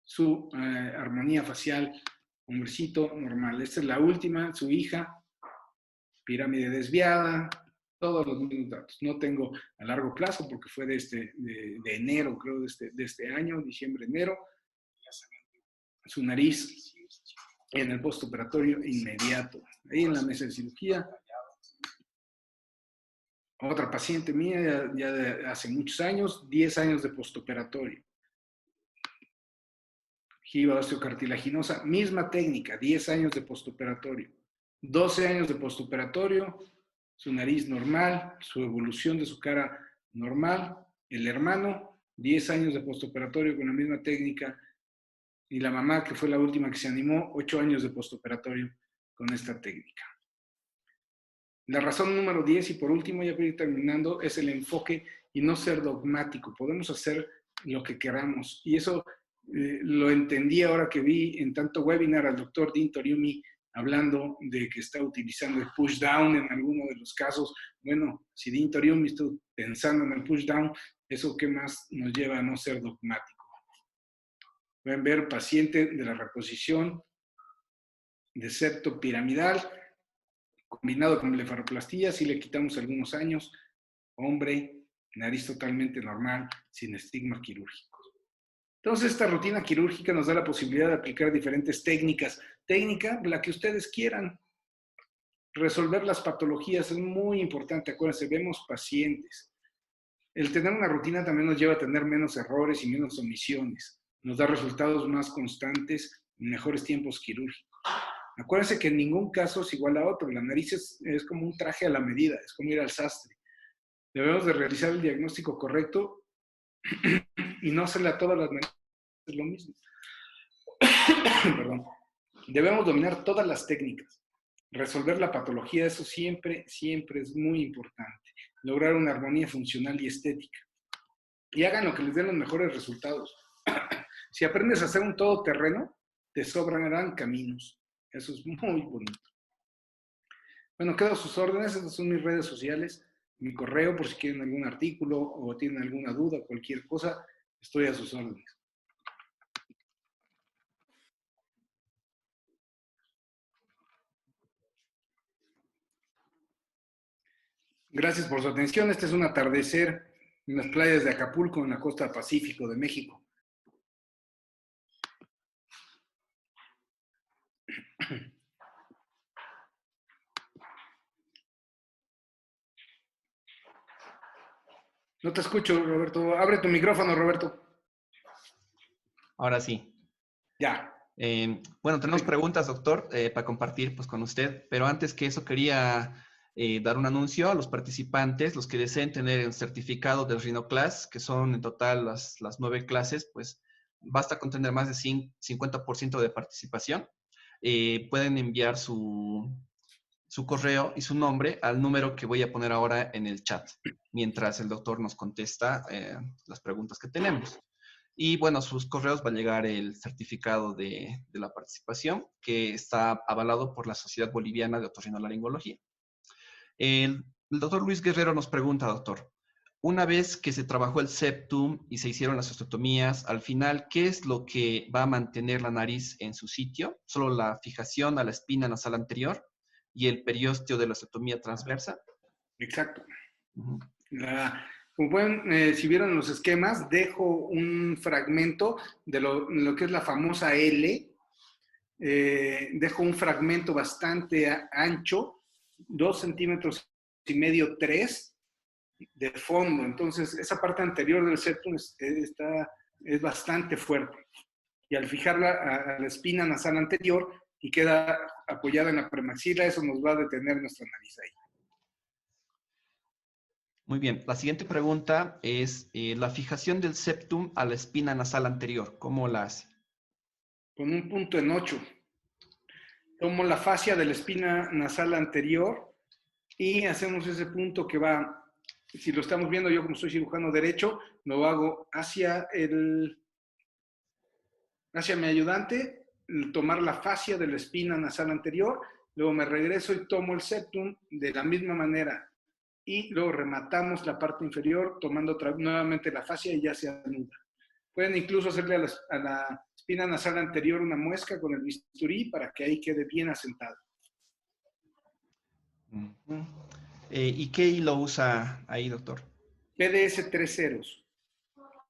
su armonía facial, hombrecito normal. Esta es la última, su hija, pirámide desviada, todos los mismos datos. No tengo a largo plazo porque fue de enero, creo, de este año, diciembre, enero. Su nariz en el postoperatorio inmediato. Ahí en la mesa de cirugía. Otra paciente mía ya de hace muchos años, 10 años de postoperatorio. Giba osteocartilaginosa, misma técnica, 10 años de postoperatorio. 12 años de postoperatorio, su nariz normal, su evolución de su cara normal. El hermano, 10 años de postoperatorio con la misma técnica. Y la mamá, que fue la última que se animó, 8 años de postoperatorio con esta técnica. La razón número 10, y por último, ya para ir terminando, es el enfoque y no ser dogmático. Podemos hacer lo que queramos. Y eso lo entendí ahora que vi en tanto webinar al doctor Dean Toriumi hablando de que está utilizando el push down en alguno de los casos. Bueno, si Dean Toriumi está pensando en el push down, ¿eso qué más nos lleva a no ser dogmático? Pueden ver paciente de la reposición de septo piramidal combinado con blefaroplastía, si le quitamos algunos años, hombre, nariz totalmente normal, sin estigmas quirúrgicos. Entonces, esta rutina quirúrgica nos da la posibilidad de aplicar diferentes técnicas. Técnica, la que ustedes quieran. Resolver las patologías es muy importante. Acuérdense, vemos pacientes. El tener una rutina también nos lleva a tener menos errores y menos omisiones. Nos da resultados más constantes y mejores tiempos quirúrgicos. Acuérdense que en ningún caso es igual a otro. La nariz es como un traje a la medida, es como ir al sastre. Debemos de realizar el diagnóstico correcto y no hacerle a todas las narices lo mismo. Perdón. Debemos dominar todas las técnicas. Resolver la patología, eso siempre, siempre es muy importante. Lograr una armonía funcional y estética. Y hagan lo que les dé los mejores resultados. Si aprendes a hacer un todoterreno, te sobrarán caminos. Eso es muy bonito. Bueno, quedo a sus órdenes. Estas son mis redes sociales. Mi correo, por si quieren algún artículo o tienen alguna duda, cualquier cosa, estoy a sus órdenes. Gracias por su atención. Este es un atardecer en las playas de Acapulco, en la costa Pacífico de México. No te escucho, Roberto. Abre tu micrófono, Roberto. Ahora sí. Ya. Bueno, tenemos preguntas, doctor, para compartir pues, con usted, pero antes que eso quería dar un anuncio a los participantes, los que deseen tener el certificado del Rhinoclass, que son en total las 9 clases, pues basta con tener más de 50% de participación. Pueden enviar su correo y su nombre al número que voy a poner ahora en el chat, mientras el doctor nos contesta las preguntas que tenemos. Y bueno, a sus correos va a llegar el certificado de la participación, que está avalado por la Sociedad Boliviana de Otorrinolaringología. El doctor Luis Guerrero nos pregunta, doctor, una vez que se trabajó el septum y se hicieron las osteotomías, al final, ¿qué es lo que va a mantener la nariz en su sitio? ¿Solo la fijación a la espina nasal anterior y el periósteo de la osteotomía transversa? Exacto. Como pueden, si vieron los esquemas, dejo un fragmento de lo que es la famosa L. dejo un fragmento bastante ancho, 2,5 cm, 3 de fondo. Entonces, esa parte anterior del septum es bastante fuerte. Y al fijarla a la espina nasal anterior y queda apoyada en la premaxila, eso nos va a detener nuestra nariz ahí. Muy bien. La siguiente pregunta es la fijación del septum a la espina nasal anterior. ¿Cómo la hace? Con un punto en 8. Tomo la fascia de la espina nasal anterior y hacemos ese punto que va, si lo estamos viendo, yo como soy cirujano derecho, lo hago hacia mi ayudante, tomar la fascia de la espina nasal anterior, luego me regreso y tomo el septum de la misma manera y luego rematamos la parte inferior tomando nuevamente la fascia y ya se anuda. Pueden incluso hacerle a la espina nasal anterior una muesca con el bisturí para que ahí quede bien asentado. ¿Y qué hilo usa ahí, doctor? PDS 3 ceros.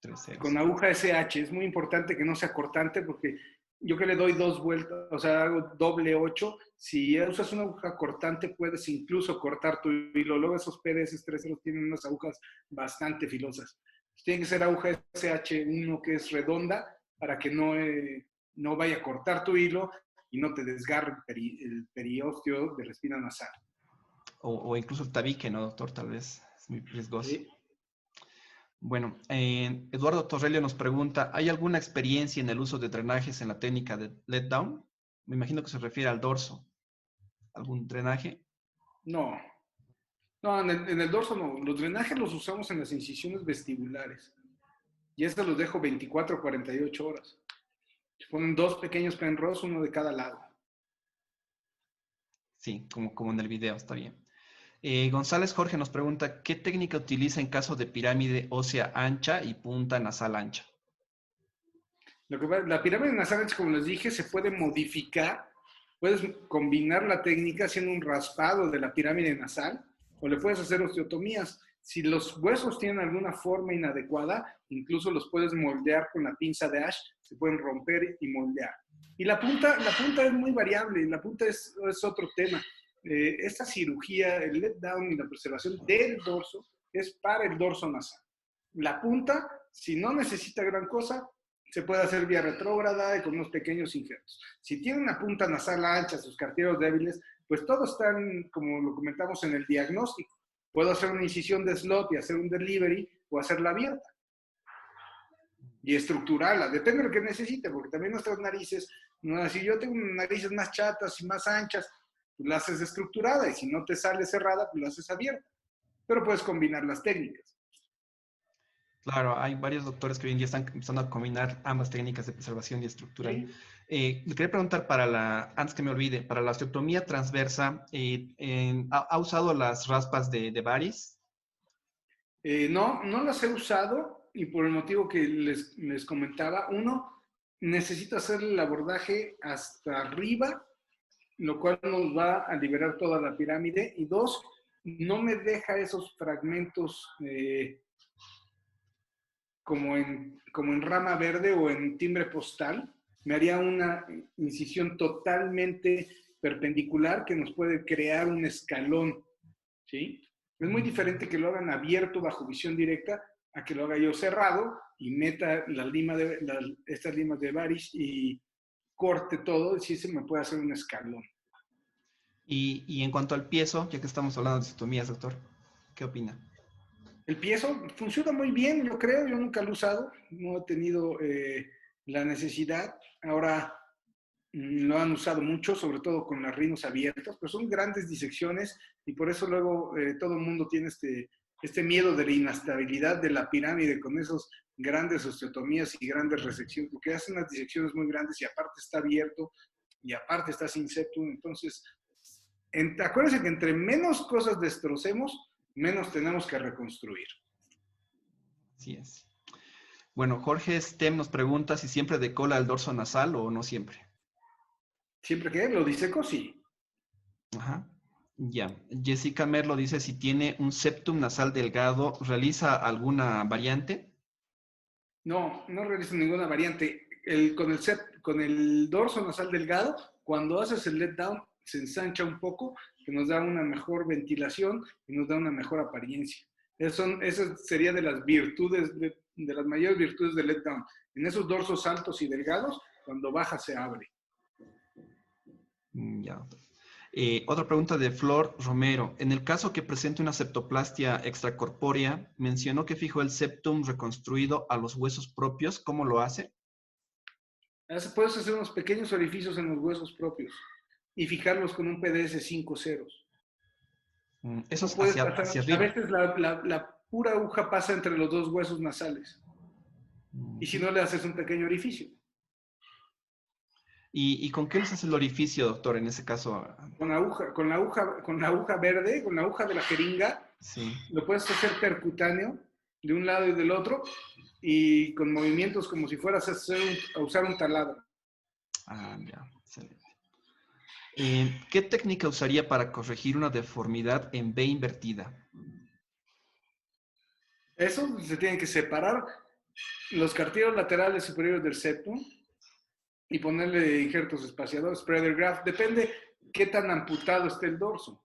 3 ceros. Con aguja SH. Es muy importante que no sea cortante porque yo que le doy 2 vueltas, o sea, hago doble 8. Si usas una aguja cortante, puedes incluso cortar tu hilo. Luego esos PDS 3 ceros tienen unas agujas bastante filosas. Tiene que ser aguja SH1 que es redonda para que no vaya a cortar tu hilo y no te desgarre el periósteo de la espina nasal. O incluso el tabique, ¿no, doctor? Tal vez es muy riesgoso. Sí. Bueno, Eduardo Torrelio nos pregunta, ¿hay alguna experiencia en el uso de drenajes en la técnica de let down? Me imagino que se refiere al dorso. ¿Algún drenaje? No, en el dorso no. Los drenajes los usamos en las incisiones vestibulares. Y estos los dejo 24 o 48 horas. Se ponen 2 pequeños penros, uno de cada lado. Sí, como en el video, está bien. González Jorge nos pregunta, ¿qué técnica utiliza en caso de pirámide ósea ancha y punta nasal ancha? La pirámide nasal ancha, como les dije, se puede modificar. Puedes combinar la técnica haciendo un raspado de la pirámide nasal o le puedes hacer osteotomías. Si los huesos tienen alguna forma inadecuada, incluso los puedes moldear con la pinza de Ash, se pueden romper y moldear. Y la punta es muy variable, la punta es otro tema. Esta cirugía, el let down y la preservación del dorso es para el dorso nasal. La punta, si no necesita gran cosa, se puede hacer vía retrógrada y con unos pequeños injertos. Si tiene una punta nasal ancha, sus cartílagos débiles, pues todos están, como lo comentamos en el diagnóstico. Puedo hacer una incisión de slot y hacer un delivery o hacerla abierta. Y estructurarla, depende de lo que necesite, porque también nuestras narices, si yo tengo narices más chatas y más anchas, pues la haces estructurada, y si no te sale cerrada, pues la haces abierta. Pero puedes combinar las técnicas. Claro, hay varios doctores que hoy en día están empezando a combinar ambas técnicas de preservación y estructural. Sí. Le quería preguntar antes que me olvide, para la osteotomía transversa, ¿ha usado las raspas de Baris? No las he usado y por el motivo que les comentaba. Uno, necesito hacerle el abordaje hasta arriba, lo cual nos va a liberar toda la pirámide. Y dos, no me deja esos fragmentos como en rama verde o en timbre postal. Me haría una incisión totalmente perpendicular que nos puede crear un escalón, ¿sí? Es muy diferente que lo hagan abierto bajo visión directa a que lo haga yo cerrado y meta estas limas de Baris y corte todo, y sí se me puede hacer un escalón. Y en cuanto al piezo, ya que estamos hablando de osteotomías, doctor, ¿qué opina? El piezo funciona muy bien, yo creo, yo nunca lo he usado, no he tenido la necesidad. Ahora lo han usado mucho, sobre todo con las rinos abiertas, pero son grandes disecciones y por eso luego todo el mundo tiene este miedo de la inestabilidad de la pirámide con esos grandes osteotomías y grandes resecciones, porque hacen unas disecciones muy grandes y aparte está abierto y aparte está sin septum. Entonces, acuérdense que entre menos cosas destrocemos, menos tenemos que reconstruir. Así es. Bueno, Jorge Stem nos pregunta si siempre decola el dorso nasal o no siempre. ¿Siempre que lo diseco? Sí. Ajá. Ya. Jessica Merlo dice si tiene un septum nasal delgado, ¿realiza alguna variante? No realizo ninguna variante. con el dorso nasal delgado, cuando haces el let down, se ensancha un poco, que nos da una mejor ventilación y nos da una mejor apariencia. Esa sería de las virtudes, de las mayores virtudes del let down. En esos dorsos altos y delgados, cuando baja se abre. Ya. Otra pregunta de Flor Romero. En el caso que presente una septoplastia extracorpórea, mencionó que fijó el septum reconstruido a los huesos propios. ¿Cómo lo hace? Puedes hacer unos pequeños orificios en los huesos propios y fijarlos con un PDS 5 ceros. Eso es Puedes hacia pasar, a arriba. veces la pura aguja pasa entre los dos huesos nasales. Y si no, le haces un pequeño orificio. ¿Y con qué les hace el orificio, doctor, en ese caso? Con la aguja verde, con la aguja de la jeringa, Sí. lo puedes hacer percutáneo de un lado y del otro y con movimientos como si fueras a usar un taladro. Ah, ya, excelente. ¿Qué técnica usaría para corregir una deformidad en B invertida? Eso se tiene que separar los cartílagos laterales superiores del septum y ponerle injertos espaciadores, spreader graft. Depende qué tan amputado esté el dorso.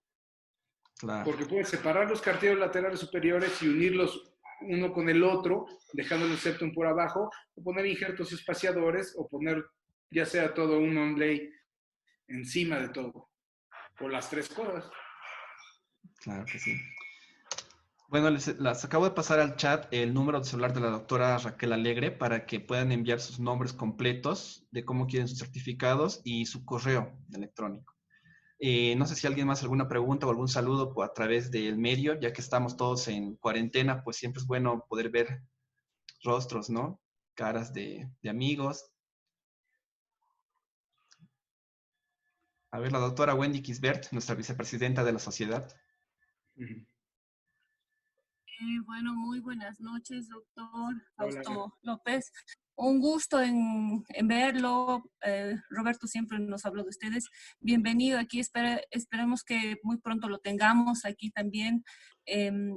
Claro. Porque puedes separar los cartílagos laterales superiores y unirlos uno con el otro, dejando el septum por abajo, o poner injertos espaciadores, o poner ya sea todo un onlay encima de todo. O las tres cosas. Claro que sí. Bueno, las acabo de pasar al chat el número de celular de la doctora Raquel Alegre para que puedan enviar sus nombres completos de cómo quieren sus certificados y su correo electrónico. No sé si alguien más alguna pregunta o algún saludo a través del medio, ya que estamos todos en cuarentena, pues siempre es bueno poder ver rostros, ¿no? Caras de amigos. A ver, la doctora Wendy Kisbert, nuestra vicepresidenta de la sociedad. Bueno, muy buenas noches, doctor Hola. Fausto López. Un gusto en verlo. Roberto siempre nos habló de ustedes. Bienvenido aquí. Esperemos que muy pronto lo tengamos aquí también,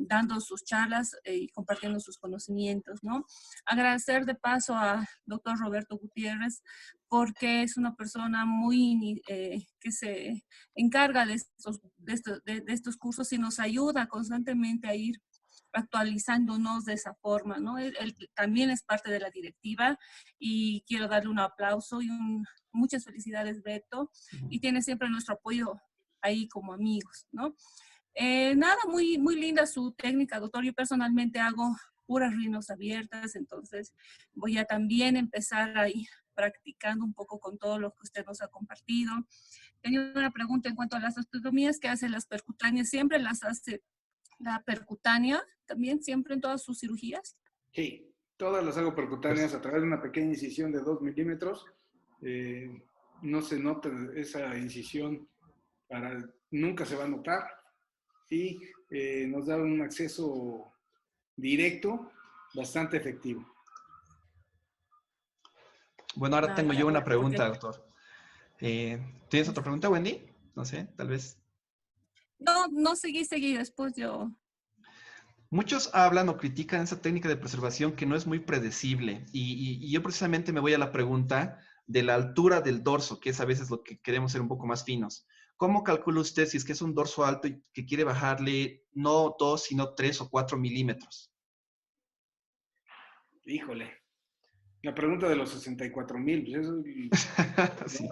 dando sus charlas y compartiendo sus conocimientos, ¿no? Agradecer de paso a doctor Roberto Gutiérrez porque es una persona muy que se encarga de estos cursos y nos ayuda constantemente a ir actualizándonos de esa forma, ¿no? Él también es parte de la directiva y quiero darle un aplauso y muchas felicidades, Beto, y tiene siempre nuestro apoyo ahí como amigos, ¿no? Nada, muy, muy linda su técnica, doctor. Yo personalmente hago puras rinos abiertas, entonces voy a también empezar ahí practicando un poco con todo lo que usted nos ha compartido. Tenía una pregunta en cuanto a las osteotomías que hacen las percutáneas, ¿siempre las hace la percutánea también, siempre en todas sus cirugías? Sí, todas las hago percutáneas a través de una pequeña incisión de 2 milímetros. No se nota esa incisión, nunca se va a notar y nos da un acceso directo bastante efectivo. Bueno, ahora tengo yo una pregunta, doctor. ¿Tienes otra pregunta, Wendy? No sé, tal vez. No, seguí, después yo. Muchos hablan o critican esa técnica de preservación que no es muy predecible y yo precisamente me voy a la pregunta de la altura del dorso, que es a veces lo que queremos ser un poco más finos. ¿Cómo calcula usted si es que es un dorso alto y que quiere bajarle no 2, sino 3 o 4 milímetros? Híjole, la pregunta de los 64,000, pues eso Sí.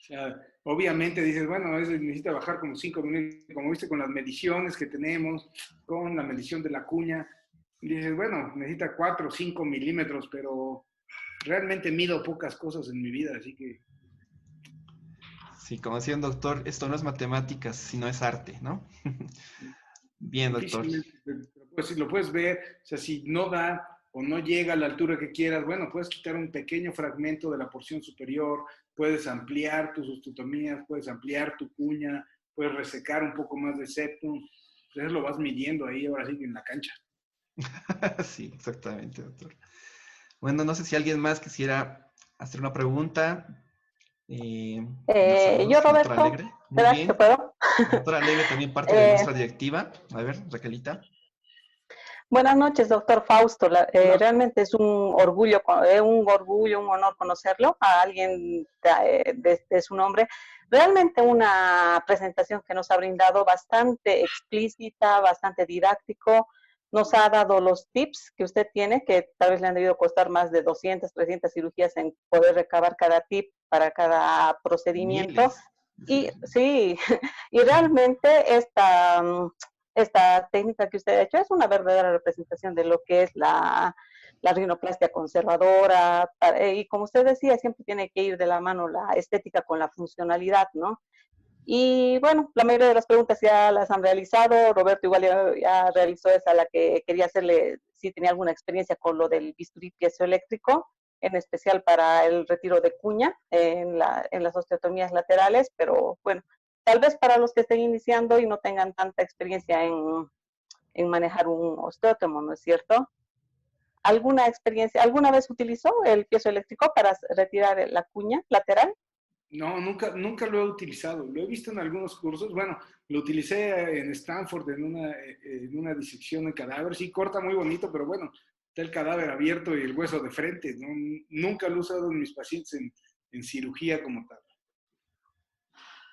O sea, obviamente dices, bueno, necesita bajar como 5 milímetros, como viste con las mediciones que tenemos, con la medición de la cuña, y dices, bueno, necesita 4 o 5 milímetros, pero realmente mido pocas cosas en mi vida, así que... Sí, como decía un doctor, esto no es matemáticas, sino es arte, ¿no? Bien, doctor. Pues si lo puedes ver, o sea, si no da o no llega a la altura que quieras, bueno, puedes quitar un pequeño fragmento de la porción superior, puedes ampliar tus osteotomías, puedes ampliar tu cuña, puedes resecar un poco más de septum, entonces lo vas midiendo ahí, ahora sí, en la cancha. Sí, exactamente, doctor. Bueno, no sé si alguien más quisiera hacer una pregunta. Yo, Roberto, Alegre. Muy ¿verdad bien. que puedo? Doctora Alegre también parte de nuestra directiva. A ver, Raquelita. Buenas noches, doctor Fausto. Hola. Realmente es un orgullo, un honor conocerlo, a alguien de su nombre. Realmente una presentación que nos ha brindado bastante explícita, bastante didáctico. Nos ha dado los tips que usted tiene, que tal vez le han debido costar más de 200, 300 cirugías en poder recabar cada tip para cada procedimiento. Miles. Y sí, y realmente esta técnica que usted ha hecho es una verdadera representación de lo que es la rinoplastia conservadora. Y como usted decía, siempre tiene que ir de la mano la estética con la funcionalidad, ¿no? Y bueno, la mayoría de las preguntas ya las han realizado. Roberto igual ya realizó esa, la que quería hacerle, si tenía alguna experiencia con lo del bisturí piezoeléctrico, en especial para el retiro de cuña en las osteotomías laterales, pero bueno, tal vez para los que estén iniciando y no tengan tanta experiencia en manejar un osteótomo, ¿no es cierto? ¿Alguna experiencia, alguna vez utilizó el piezoeléctrico para retirar la cuña lateral? No, nunca lo he utilizado. Lo he visto en algunos cursos. Bueno, lo utilicé en Stanford en una disección de cadáver. Sí, corta muy bonito, pero bueno, está el cadáver abierto y el hueso de frente. ¿No? Nunca lo he usado en mis pacientes en cirugía como tal.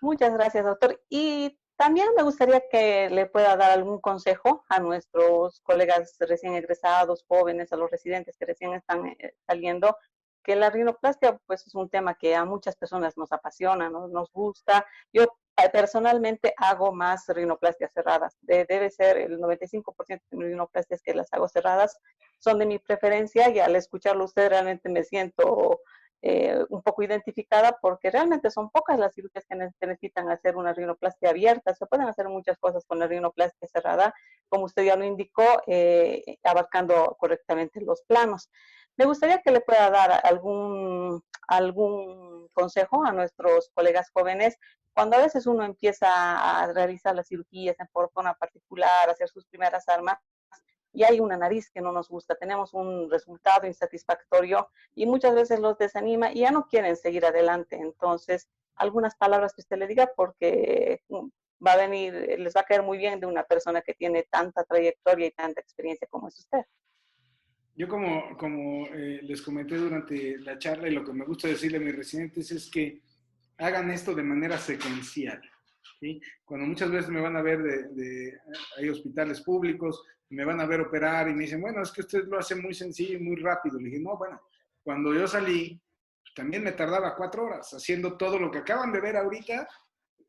Muchas gracias, doctor. Y también me gustaría que le pueda dar algún consejo a nuestros colegas recién egresados, jóvenes, a los residentes que recién están saliendo, que la rinoplastia pues es un tema que a muchas personas nos apasiona, nos gusta. Yo personalmente hago más rinoplastias cerradas. Debe ser el 95% de mis rinoplastias que las hago cerradas son de mi preferencia, y al escucharlo usted realmente me siento un poco identificada, porque realmente son pocas las cirugías que necesitan hacer una rinoplastia abierta. Se pueden hacer muchas cosas con la rinoplastia cerrada, como usted ya lo indicó, abarcando correctamente los planos. Me gustaría que le pueda dar algún consejo a nuestros colegas jóvenes cuando a veces uno empieza a realizar las cirugías en forma particular, hacer sus primeras armas, y hay una nariz que no nos gusta, tenemos un resultado insatisfactorio y muchas veces los desanima y ya no quieren seguir adelante. Entonces, algunas palabras que usted le diga, porque va a venir, les va a caer muy bien de una persona que tiene tanta trayectoria y tanta experiencia como es usted. Yo como les comenté durante la charla, y lo que me gusta decirle a mis residentes es que hagan esto de manera secuencial. ¿Sí? Cuando muchas veces me van a ver hay hospitales públicos, me van a ver operar y me dicen, bueno, es que usted lo hace muy sencillo y muy rápido. Le dije, no, bueno, cuando yo salí, pues, también me tardaba 4 horas haciendo todo lo que acaban de ver ahorita.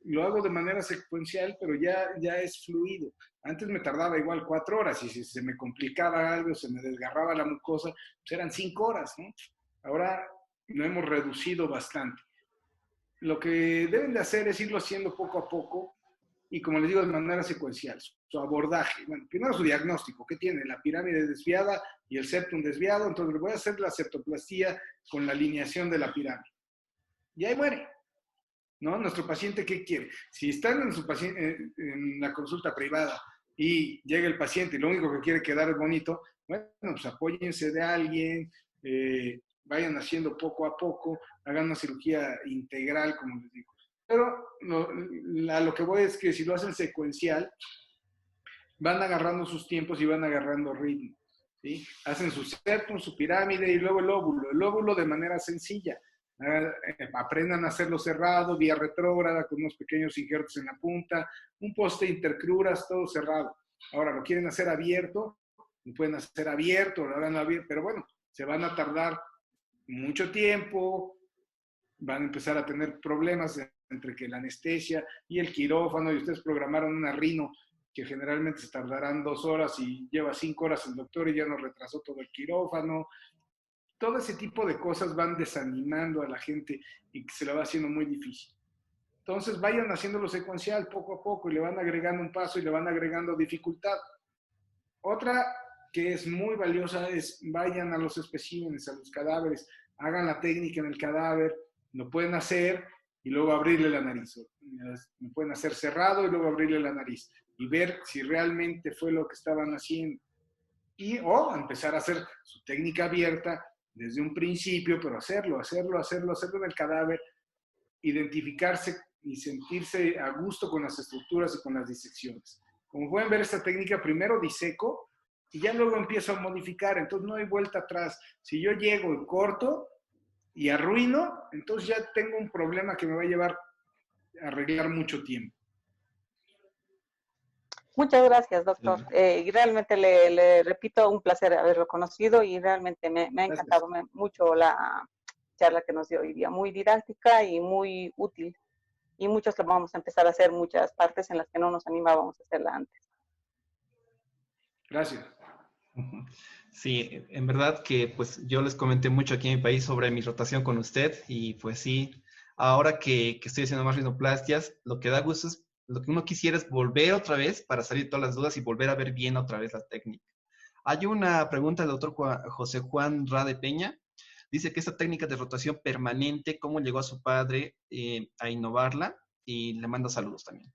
Lo hago de manera secuencial, pero ya es fluido. Antes me tardaba igual 4 horas, y si se me complicaba algo, se me desgarraba la mucosa, pues eran 5 horas, ¿no? Ahora lo hemos reducido bastante. Lo que deben de hacer es irlo haciendo poco a poco, y como les digo, de manera secuencial. Su abordaje, bueno, primero su diagnóstico, ¿qué tiene? La pirámide desviada y el septum desviado. Entonces le voy a hacer la septoplastía con la alineación de la pirámide. Y ahí muere, ¿no? Nuestro paciente, ¿qué quiere? Si están en la consulta privada y llega el paciente y lo único que quiere quedar es bonito, bueno, pues apóyense de alguien, vayan haciendo poco a poco, hagan una cirugía integral, como les digo. Pero lo que voy es que si lo hacen secuencial, van agarrando sus tiempos y van agarrando ritmo. ¿Sí? Hacen su septum, su pirámide y luego el óvulo. El óvulo de manera sencilla. Aprendan a hacerlo cerrado, vía retrógrada, con unos pequeños injertos en la punta, un poste intercruras, todo cerrado. Ahora, ¿lo quieren hacer abierto? Lo pueden hacer abierto, lo harán abierto, pero bueno, se van a tardar mucho tiempo, van a empezar a tener problemas entre que la anestesia y el quirófano, y ustedes programaron una rino que generalmente se tardarán 2 horas y lleva 5 horas el doctor y ya nos retrasó todo el quirófano. Todo ese tipo de cosas van desanimando a la gente y se la va haciendo muy difícil. Entonces vayan haciéndolo secuencial poco a poco y le van agregando un paso y le van agregando dificultad. Otra que es muy valiosa es vayan a los especímenes, a los cadáveres, hagan la técnica en el cadáver, lo pueden hacer y luego abrirle la nariz. Lo pueden hacer cerrado y luego abrirle la nariz y ver si realmente fue lo que estaban haciendo. O empezar a hacer su técnica abierta desde un principio, pero hacerlo en el cadáver, identificarse y sentirse a gusto con las estructuras y con las disecciones. Como pueden ver, esta técnica primero diseco y ya luego empiezo a modificar, entonces no hay vuelta atrás. Si yo llego y corto y arruino, entonces ya tengo un problema que me va a llevar a arreglar mucho tiempo. Muchas gracias, doctor. Y realmente le repito, un placer haberlo conocido y realmente me ha encantado mucho la charla que nos dio hoy día. Muy didáctica y muy útil. Y muchos lo vamos a empezar a hacer muchas partes en las que no nos animábamos a hacerla antes. Gracias. Sí, en verdad que pues yo les comenté mucho aquí en mi país sobre mi rotación con usted y pues sí, ahora que estoy haciendo más rinoplastias, lo que da gusto es, lo que uno quisiera es volver otra vez para salir todas las dudas y volver a ver bien otra vez la técnica. Hay una pregunta del doctor José Juan Rade Peña. Dice que esta técnica de rotación permanente, ¿cómo llegó a su padre a innovarla? Y le manda saludos también.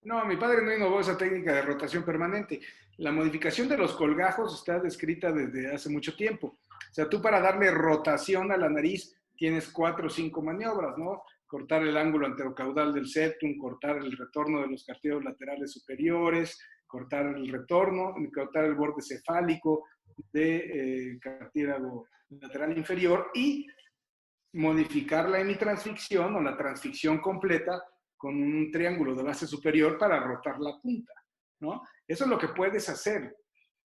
No, mi padre no innovó esa técnica de rotación permanente. La modificación de los colgajos está descrita desde hace mucho tiempo. O sea, tú para darle rotación a la nariz tienes 4 o 5 maniobras, ¿no? Cortar el ángulo anterocaudal del septum, cortar el retorno de los cartílagos laterales superiores, cortar el retorno, cortar el borde cefálico del cartílago lateral inferior y modificar la hemitransficción o la transficción completa con un triángulo de base superior para rotar la punta, ¿no? Eso es lo que puedes hacer.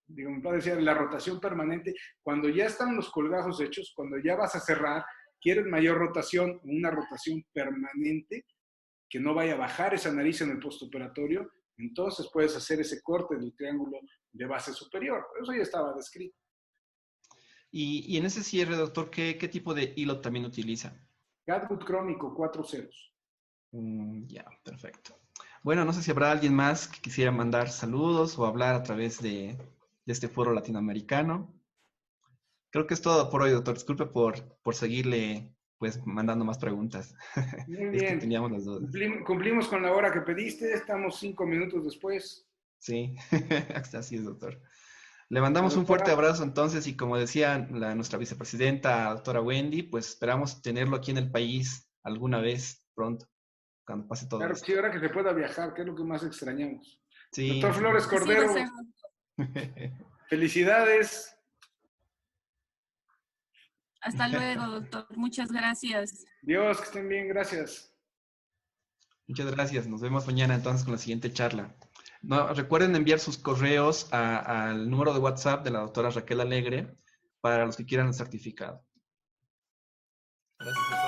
Digo, mi padre decía, la rotación permanente, cuando ya están los colgajos hechos, cuando ya vas a cerrar, quieres mayor rotación, una rotación permanente, que no vaya a bajar esa nariz en el postoperatorio, entonces puedes hacer ese corte del triángulo de base superior. Eso ya estaba descrito. Y en ese cierre, doctor, ¿qué tipo de hilo también utiliza? Catgut crónico, 4 ceros. Ya, perfecto. Bueno, no sé si habrá alguien más que quisiera mandar saludos o hablar a través de este foro latinoamericano. Creo que es todo por hoy, doctor. Disculpe por seguirle pues mandando más preguntas. Muy Es que bien. teníamos las dudas. Cumplimos con la hora que pediste, estamos 5 minutos después. Sí, así es, doctor. Le mandamos un fuerte abrazo entonces y como decía nuestra vicepresidenta, doctora Wendy, pues esperamos tenerlo aquí en el país alguna vez pronto, cuando pase todo Claro, esto. sí, ahora que se pueda viajar, que es lo que más extrañamos. Sí. Doctor Flores Cordero, felicidades. Hasta luego, doctor. Muchas gracias. Dios, que estén bien, gracias. Muchas gracias. Nos vemos mañana entonces con la siguiente charla. No, recuerden enviar sus correos al número de WhatsApp de la doctora Raquel Alegre para los que quieran el certificado. Gracias.